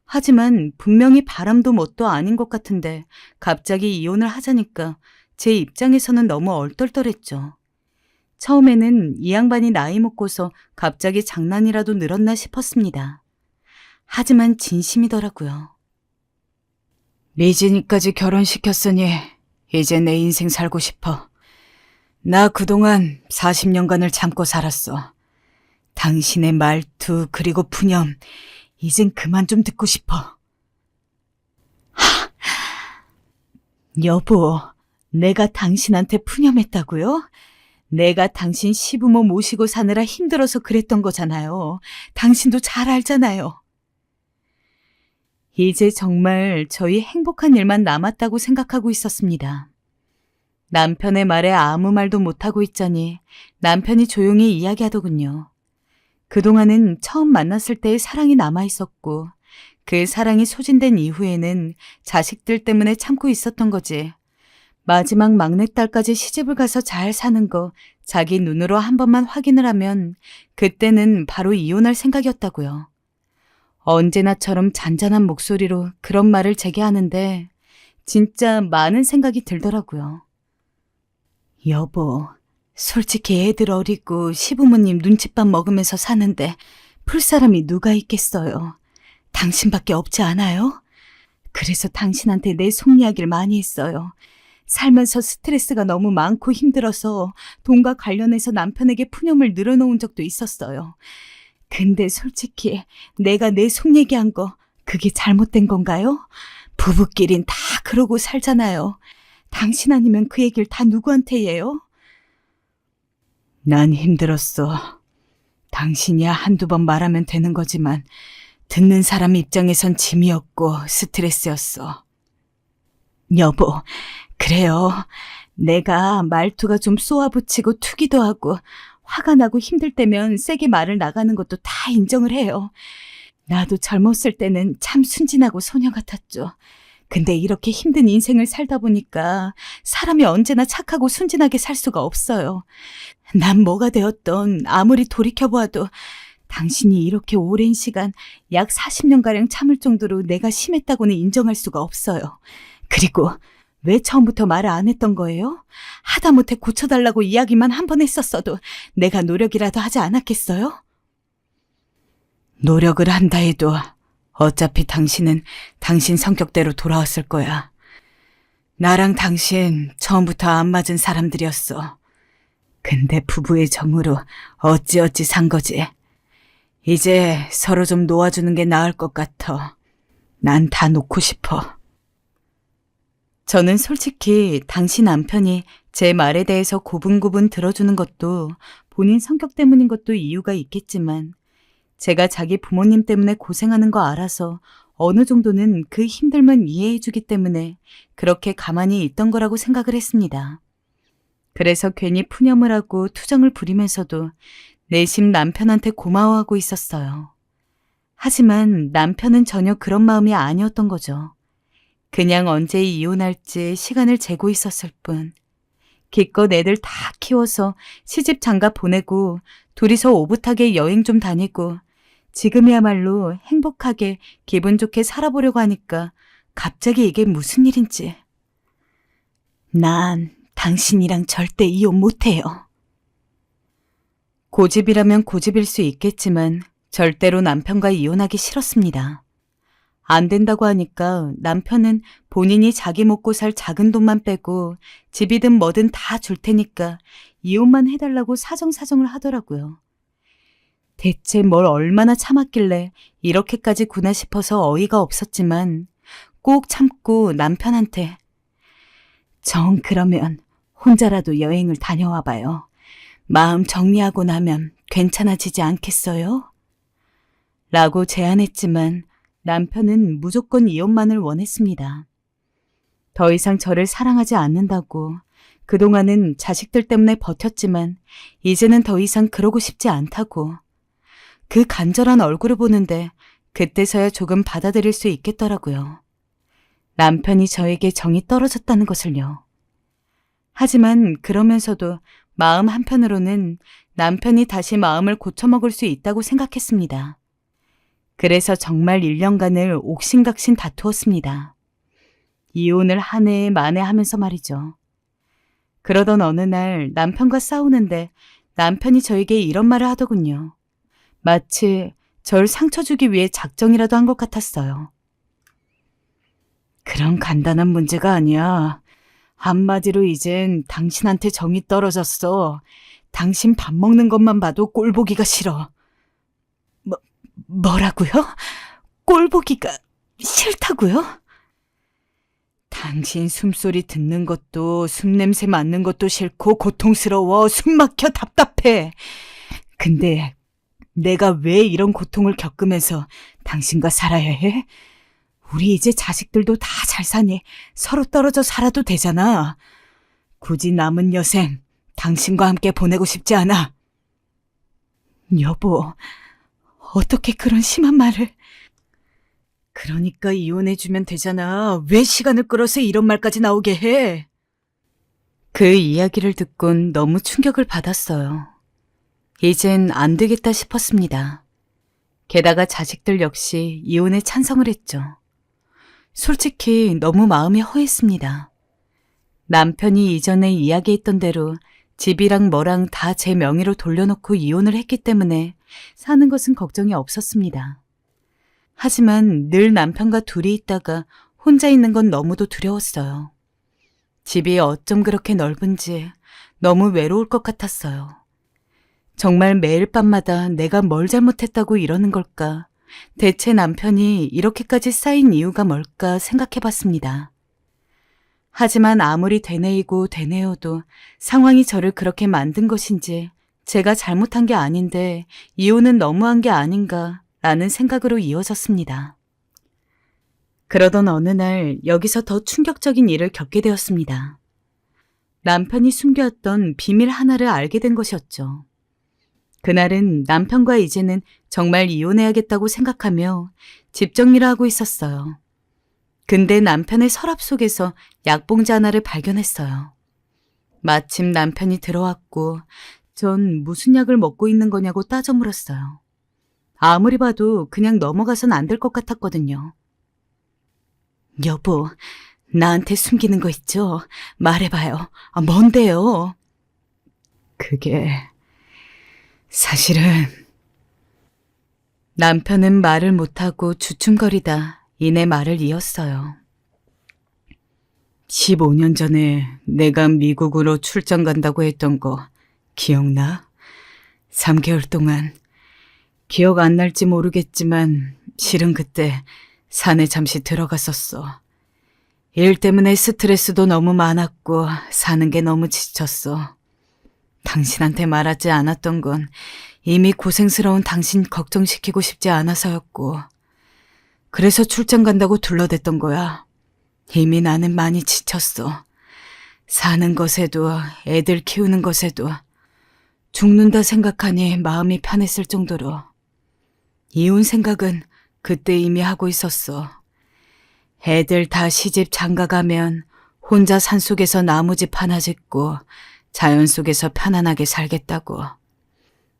[SPEAKER 1] 하지만 분명히 바람도 뭣도 아닌 것 같은데 갑자기 이혼을 하자니까 제 입장에서는 너무 얼떨떨했죠. 처음에는 이 양반이 나이 먹고서 갑자기 장난이라도 늘었나 싶었습니다. 하지만 진심이더라고요. 미진이까지 결혼시켰으니 이제 내 인생 살고 싶어. 나 그동안 40년간을 참고 살았어. 당신의 말투 그리고 푸념 이젠 그만 좀 듣고 싶어. 여보, 내가 당신한테 푸념했다고요? 내가 당신 시부모 모시고 사느라 힘들어서 그랬던 거잖아요. 당신도 잘 알잖아요. 이제 정말 저희 행복한 일만 남았다고 생각하고 있었습니다. 남편의 말에 아무 말도 못하고 있자니 남편이 조용히 이야기하더군요. 그동안은 처음 만났을 때의 사랑이 남아있었고 그 사랑이 소진된 이후에는 자식들 때문에 참고 있었던 거지. 마지막 막내딸까지 시집을 가서 잘 사는 거 자기 눈으로 한 번만 확인을 하면 그때는 바로 이혼할 생각이었다고요. 언제나처럼 잔잔한 목소리로 그런 말을 제게 하는데 진짜 많은 생각이 들더라고요. 여보, 솔직히 애들 어리고 시부모님 눈칫밥 먹으면서 사는데 풀 사람이 누가 있겠어요. 당신밖에 없지 않아요? 그래서 당신한테 내 속 이야기를 많이 했어요. 살면서 스트레스가 너무 많고 힘들어서 돈과 관련해서 남편에게 푸념을 늘어놓은 적도 있었어요. 근데 솔직히 내가 내 속 얘기한 거 그게 잘못된 건가요? 부부끼린 다 그러고 살잖아요. 당신 아니면 그 얘기를 다 누구한테 해요? 난 힘들었어. 당신이야 한두 번 말하면 되는 거지만 듣는 사람 입장에선 짐이었고 스트레스였어. 여보, 그래요. 내가 말투가 좀 쏘아붙이고 투기도 하고 화가 나고 힘들 때면 세게 말을 나가는 것도 다 인정을 해요. 나도 젊었을 때는 참 순진하고 소녀 같았죠. 근데 이렇게 힘든 인생을 살다 보니까 사람이 언제나 착하고 순진하게 살 수가 없어요. 난 뭐가 되었던 아무리 돌이켜보아도 당신이 이렇게 오랜 시간 약 40년가량 참을 정도로 내가 심했다고는 인정할 수가 없어요. 그리고 왜 처음부터 말을 안 했던 거예요? 하다못해 고쳐달라고 이야기만 한 번 했었어도 내가 노력이라도 하지 않았겠어요? 노력을 한다 해도 어차피 당신은 당신 성격대로 돌아왔을 거야. 나랑 당신 처음부터 안 맞은 사람들이었어. 근데 부부의 정으로 어찌어찌 산 거지. 이제 서로 좀 놓아주는 게 나을 것 같아. 난 다 놓고 싶어. 저는 솔직히 당신 남편이 제 말에 대해서 고분고분 들어주는 것도 본인 성격 때문인 것도 이유가 있겠지만 제가 자기 부모님 때문에 고생하는 거 알아서 어느 정도는 그 힘듦은 이해해주기 때문에 그렇게 가만히 있던 거라고 생각을 했습니다. 그래서 괜히 푸념을 하고 투정을 부리면서도 내심 남편한테 고마워하고 있었어요. 하지만 남편은 전혀 그런 마음이 아니었던 거죠. 그냥 언제 이혼할지 시간을 재고 있었을 뿐. 기껏 애들 다 키워서 시집 장가 보내고 둘이서 오붓하게 여행 좀 다니고 지금이야말로 행복하게 기분 좋게 살아보려고 하니까 갑자기 이게 무슨 일인지. 난 당신이랑 절대 이혼 못해요. 고집이라면 고집일 수 있겠지만 절대로 남편과 이혼하기 싫었습니다. 안 된다고 하니까 남편은 본인이 자기 먹고 살 작은 돈만 빼고 집이든 뭐든 다 줄 테니까 이혼만 해달라고 사정사정을 하더라고요. 대체 뭘 얼마나 참았길래 이렇게까지 구나 싶어서 어이가 없었지만 꼭 참고 남편한테 정 그러면 혼자라도 여행을 다녀와 봐요. 마음 정리하고 나면 괜찮아지지 않겠어요? 라고 제안했지만 남편은 무조건 이혼만을 원했습니다. 더 이상 저를 사랑하지 않는다고 그동안은 자식들 때문에 버텼지만 이제는 더 이상 그러고 싶지 않다고 그 간절한 얼굴을 보는데 그때서야 조금 받아들일 수 있겠더라고요. 남편이 저에게 정이 떨어졌다는 것을요. 하지만 그러면서도 마음 한편으로는 남편이 다시 마음을 고쳐먹을 수 있다고 생각했습니다. 그래서 정말 1년간을 옥신각신 다투었습니다. 이혼을 한 해 만에 하면서 말이죠. 그러던 어느 날 남편과 싸우는데 남편이 저에게 이런 말을 하더군요. 마치 절 상처 주기 위해 작정이라도 한 것 같았어요. 그런 간단한 문제가 아니야. 한마디로 이젠 당신한테 정이 떨어졌어. 당신 밥 먹는 것만 봐도 꼴 보기가 싫어. 뭐라고요? 꼴 보기가 싫다고요? 당신 숨소리 듣는 것도 숨냄새 맡는 것도 싫고 고통스러워. 숨 막혀 답답해. 근데 내가 왜 이런 고통을 겪으면서 당신과 살아야 해? 우리 이제 자식들도 다 잘 사니 서로 떨어져 살아도 되잖아. 굳이 남은 여생 당신과 함께 보내고 싶지 않아. 여보, 어떻게 그런 심한 말을... 그러니까 이혼해주면 되잖아. 왜 시간을 끌어서 이런 말까지 나오게 해? 그 이야기를 듣곤 너무 충격을 받았어요. 이젠 안 되겠다 싶었습니다. 게다가 자식들 역시 이혼에 찬성을 했죠. 솔직히 너무 마음이 허했습니다. 남편이 이전에 이야기했던 대로 집이랑 뭐랑 다 제 명의로 돌려놓고 이혼을 했기 때문에 사는 것은 걱정이 없었습니다. 하지만 늘 남편과 둘이 있다가 혼자 있는 건 너무도 두려웠어요. 집이 어쩜 그렇게 넓은지 너무 외로울 것 같았어요. 정말 매일 밤마다 내가 뭘 잘못했다고 이러는 걸까? 대체 남편이 이렇게까지 쌓인 이유가 뭘까 생각해봤습니다. 하지만 아무리 되뇌이고 되뇌어도 상황이 저를 그렇게 만든 것인지 제가 잘못한 게 아닌데 이혼은 너무한 게 아닌가 라는 생각으로 이어졌습니다. 그러던 어느 날 여기서 더 충격적인 일을 겪게 되었습니다. 남편이 숨겨왔던 비밀 하나를 알게 된 것이었죠. 그날은 남편과 이제는 정말 이혼해야겠다고 생각하며 집 정리를 하고 있었어요. 근데 남편의 서랍 속에서 약봉지 하나를 발견했어요. 마침 남편이 들어왔고 전 무슨 약을 먹고 있는 거냐고 따져 물었어요. 아무리 봐도 그냥 넘어가선 안 될 것 같았거든요. 여보, 나한테 숨기는 거 있죠? 말해봐요. 뭔데요? 그게... 사실은... 남편은 말을 못하고 주춤거리다 이내 말을 이었어요. 15년 전에 내가 미국으로 출장 간다고 했던 거 기억나? 3개월 동안 기억 안 날지 모르겠지만 실은 그때 산에 잠시 들어갔었어. 일 때문에 스트레스도 너무 많았고 사는 게 너무 지쳤어. 당신한테 말하지 않았던 건 이미 고생스러운 당신 걱정시키고 싶지 않아서였고 그래서 출장 간다고 둘러댔던 거야. 이미 나는 많이 지쳤어. 사는 것에도 애들 키우는 것에도 죽는다 생각하니 마음이 편했을 정도로 이혼 생각은 그때 이미 하고 있었어. 애들 다 시집 장가가면 혼자 산속에서 나무집 하나 짓고 자연 속에서 편안하게 살겠다고.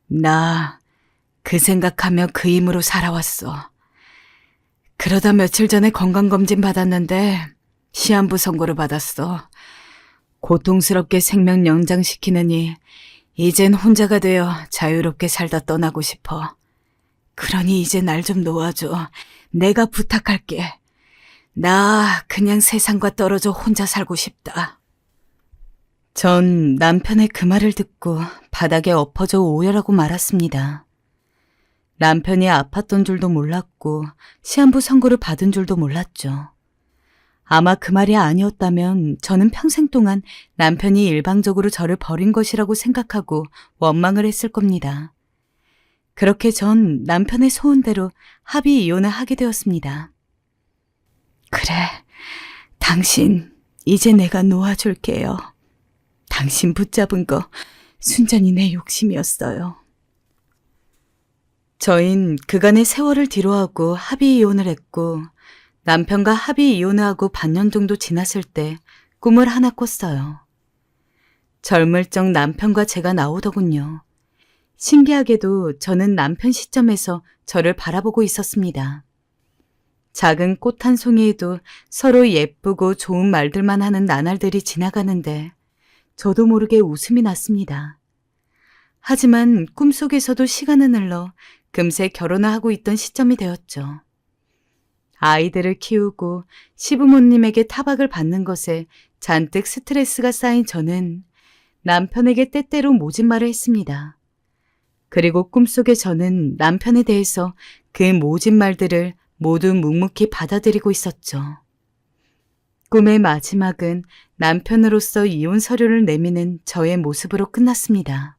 [SPEAKER 1] 나 그 생각하며 그 힘으로 살아왔어. 그러다 며칠 전에 건강검진 받았는데 시한부 선고를 받았어. 고통스럽게 생명 연장시키느니 이젠 혼자가 되어 자유롭게 살다 떠나고 싶어. 그러니 이제 날 좀 놓아줘. 내가 부탁할게. 나 그냥 세상과 떨어져 혼자 살고 싶다. 전 남편의 그 말을 듣고 바닥에 엎어져 오열하고 말았습니다. 남편이 아팠던 줄도 몰랐고 시한부 선고를 받은 줄도 몰랐죠. 아마 그 말이 아니었다면 저는 평생 동안 남편이 일방적으로 저를 버린 것이라고 생각하고 원망을 했을 겁니다. 그렇게 전 남편의 소원대로 합의 이혼을 하게 되었습니다. 그래, 당신 이제 내가 놓아줄게요. 당신 붙잡은 거 순전히 내 욕심이었어요. 저흰 그간의 세월을 뒤로하고 합의 이혼을 했고 남편과 합의 이혼을 하고 반년 정도 지났을 때 꿈을 하나 꿨어요. 젊을 적 남편과 제가 나오더군요. 신기하게도 저는 남편 시점에서 저를 바라보고 있었습니다. 작은 꽃 한 송이에도 서로 예쁘고 좋은 말들만 하는 나날들이 지나가는데 저도 모르게 웃음이 났습니다. 하지만 꿈속에서도 시간은 흘러 금세 결혼을 하고 있던 시점이 되었죠. 아이들을 키우고 시부모님에게 타박을 받는 것에 잔뜩 스트레스가 쌓인 저는 남편에게 때때로 모진 말을 했습니다. 그리고 꿈속에 저는 남편에 대해서 그 모진 말들을 모두 묵묵히 받아들이고 있었죠. 꿈의 마지막은 남편으로서 이혼 서류를 내미는 저의 모습으로 끝났습니다.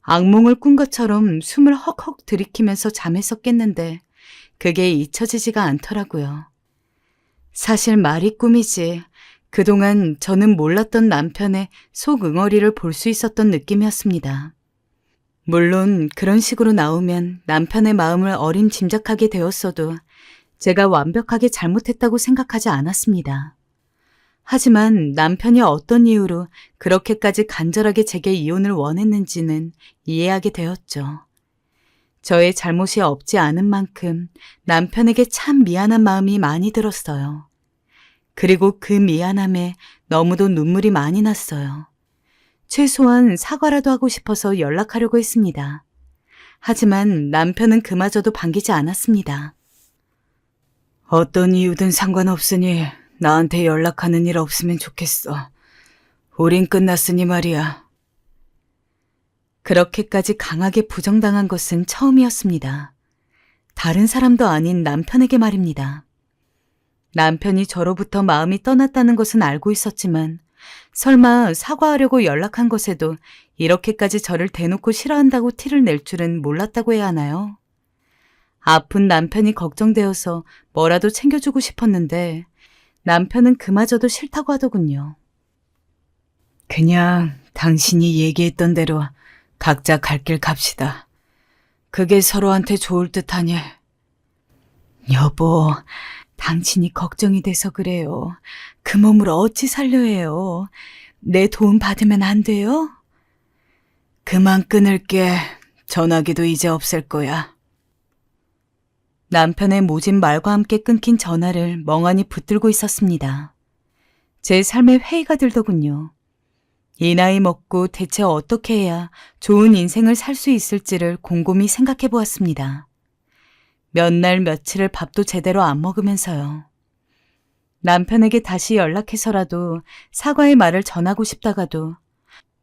[SPEAKER 1] 악몽을 꾼 것처럼 숨을 헉헉 들이키면서 잠에서 깼는데 그게 잊혀지지가 않더라고요. 사실 말이 꿈이지 그동안 저는 몰랐던 남편의 속응어리를 볼 수 있었던 느낌이었습니다. 물론 그런 식으로 나오면 남편의 마음을 어림짐작하게 되었어도 제가 완벽하게 잘못했다고 생각하지 않았습니다. 하지만 남편이 어떤 이유로 그렇게까지 간절하게 제게 이혼을 원했는지는 이해하게 되었죠. 저의 잘못이 없지 않은 만큼 남편에게 참 미안한 마음이 많이 들었어요. 그리고 그 미안함에 너무도 눈물이 많이 났어요. 최소한 사과라도 하고 싶어서 연락하려고 했습니다. 하지만 남편은 그마저도 반기지 않았습니다. 어떤 이유든 상관없으니 나한테 연락하는 일 없으면 좋겠어. 우린 끝났으니 말이야. 그렇게까지 강하게 부정당한 것은 처음이었습니다. 다른 사람도 아닌 남편에게 말입니다. 남편이 저로부터 마음이 떠났다는 것은 알고 있었지만 설마 사과하려고 연락한 것에도 이렇게까지 저를 대놓고 싫어한다고 티를 낼 줄은 몰랐다고 해야 하나요? 아픈 남편이 걱정되어서 뭐라도 챙겨주고 싶었는데 남편은 그마저도 싫다고 하더군요. 그냥 당신이 얘기했던 대로 각자 갈 길 갑시다. 그게 서로한테 좋을 듯하니. 여보, 당신이 걱정이 돼서 그래요. 그 몸을 어찌 살려 해요. 내 도움 받으면 안 돼요? 그만 끊을게. 전화기도 이제 없앨 거야. 남편의 모진 말과 함께 끊긴 전화를 멍하니 붙들고 있었습니다. 제 삶에 회의가 들더군요. 이 나이 먹고 대체 어떻게 해야 좋은 인생을 살 수 있을지를 곰곰이 생각해 보았습니다. 몇 날 며칠을 밥도 제대로 안 먹으면서요. 남편에게 다시 연락해서라도 사과의 말을 전하고 싶다가도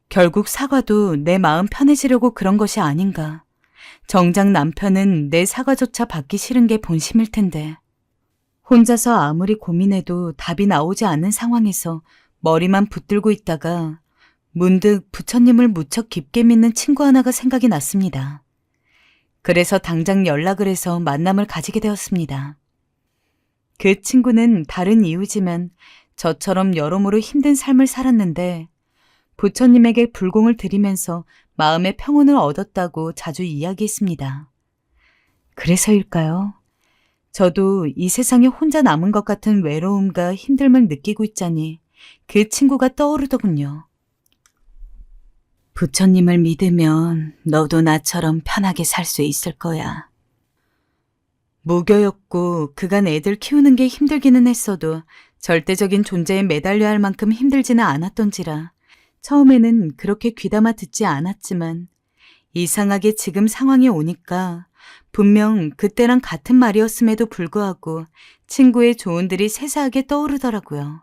[SPEAKER 1] 결국 사과도 내 마음 편해지려고 그런 것이 아닌가. 정작 남편은 내 사과조차 받기 싫은 게 본심일 텐데 혼자서 아무리 고민해도 답이 나오지 않는 상황에서 머리만 붙들고 있다가 문득 부처님을 무척 깊게 믿는 친구 하나가 생각이 났습니다. 그래서 당장 연락을 해서 만남을 가지게 되었습니다. 그 친구는 다른 이유지만 저처럼 여러모로 힘든 삶을 살았는데 부처님에게 불공을 드리면서 마음의 평온을 얻었다고 자주 이야기했습니다. 그래서일까요? 저도 이 세상에 혼자 남은 것 같은 외로움과 힘듦을 느끼고 있자니 그 친구가 떠오르더군요. 부처님을 믿으면 너도 나처럼 편하게 살 수 있을 거야. 무교였고 그간 애들 키우는 게 힘들기는 했어도 절대적인 존재에 매달려야 할 만큼 힘들지는 않았던지라 처음에는 그렇게 귀담아 듣지 않았지만 이상하게 지금 상황이 오니까 분명 그때랑 같은 말이었음에도 불구하고 친구의 조언들이 세세하게 떠오르더라고요.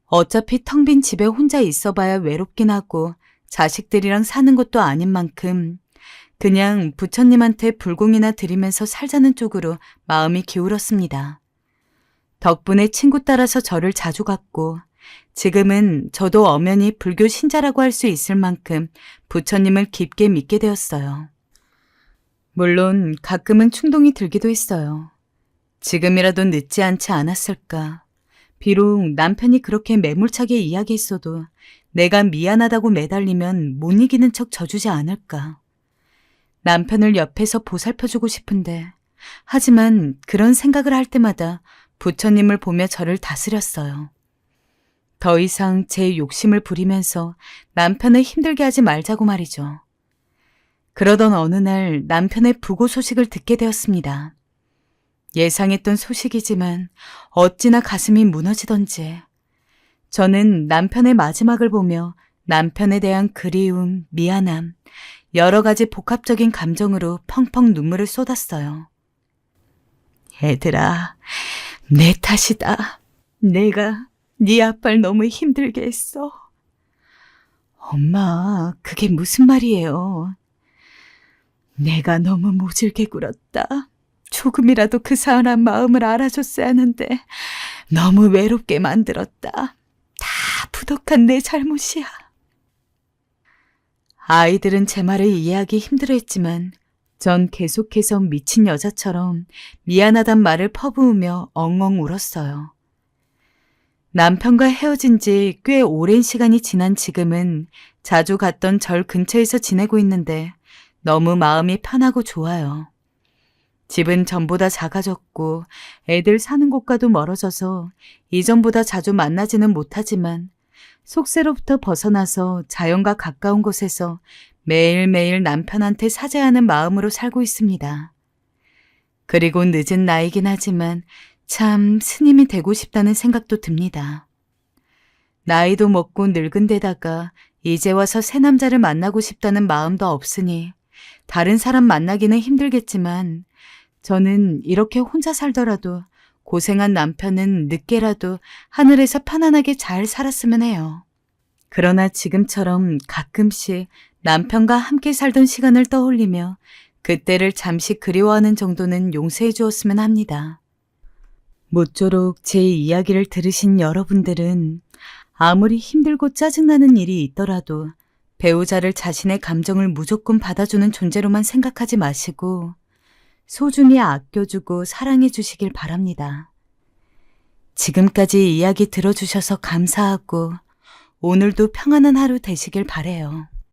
[SPEAKER 1] 어차피 텅 빈 집에 혼자 있어봐야 외롭긴 하고 자식들이랑 사는 것도 아닌 만큼 그냥 부처님한테 불공이나 드리면서 살자는 쪽으로 마음이 기울었습니다. 덕분에 친구 따라서 절을 자주 갔고 지금은 저도 엄연히 불교 신자라고 할 수 있을 만큼 부처님을 깊게 믿게 되었어요. 물론 가끔은 충동이 들기도 했어요. 지금이라도 늦지 않지 않았을까. 비록 남편이 그렇게 매몰차게 이야기했어도 내가 미안하다고 매달리면 못 이기는 척 져주지 않을까. 남편을 옆에서 보살펴주고 싶은데 하지만 그런 생각을 할 때마다 부처님을 보며 저를 다스렸어요. 더 이상 제 욕심을 부리면서 남편을 힘들게 하지 말자고 말이죠. 그러던 어느 날 남편의 부고 소식을 듣게 되었습니다. 예상했던 소식이지만 어찌나 가슴이 무너지던지 저는 남편의 마지막을 보며 남편에 대한 그리움, 미안함, 여러 가지 복합적인 감정으로 펑펑 눈물을 쏟았어요. 애들아, 내 탓이다. 내가 네 아빠를 너무 힘들게 했어. 엄마, 그게 무슨 말이에요? 내가 너무 모질게 굴었다. 조금이라도 그 사람 마음을 알아줬어야 하는데 너무 외롭게 만들었다. 다 부족한 내 잘못이야. 아이들은 제 말을 이해하기 힘들어했지만 전 계속해서 미친 여자처럼 미안하단 말을 퍼부으며 엉엉 울었어요. 남편과 헤어진 지 꽤 오랜 시간이 지난 지금은 자주 갔던 절 근처에서 지내고 있는데 너무 마음이 편하고 좋아요. 집은 전보다 작아졌고 애들 사는 곳과도 멀어져서 이전보다 자주 만나지는 못하지만 속세로부터 벗어나서 자연과 가까운 곳에서 매일매일 남편한테 사죄하는 마음으로 살고 있습니다. 그리고 늦은 나이긴 하지만 참 스님이 되고 싶다는 생각도 듭니다. 나이도 먹고 늙은 데다가 이제 와서 새 남자를 만나고 싶다는 마음도 없으니 다른 사람 만나기는 힘들겠지만 저는 이렇게 혼자 살더라도 고생한 남편은 늦게라도 하늘에서 편안하게 잘 살았으면 해요. 그러나 지금처럼 가끔씩 남편과 함께 살던 시간을 떠올리며 그때를 잠시 그리워하는 정도는 용서해 주었으면 합니다. 모쪼록 제 이야기를 들으신 여러분들은 아무리 힘들고 짜증나는 일이 있더라도 배우자를 자신의 감정을 무조건 받아주는 존재로만 생각하지 마시고 소중히 아껴주고 사랑해 주시길 바랍니다. 지금까지 이야기 들어주셔서 감사하고 오늘도 평안한 하루 되시길 바래요.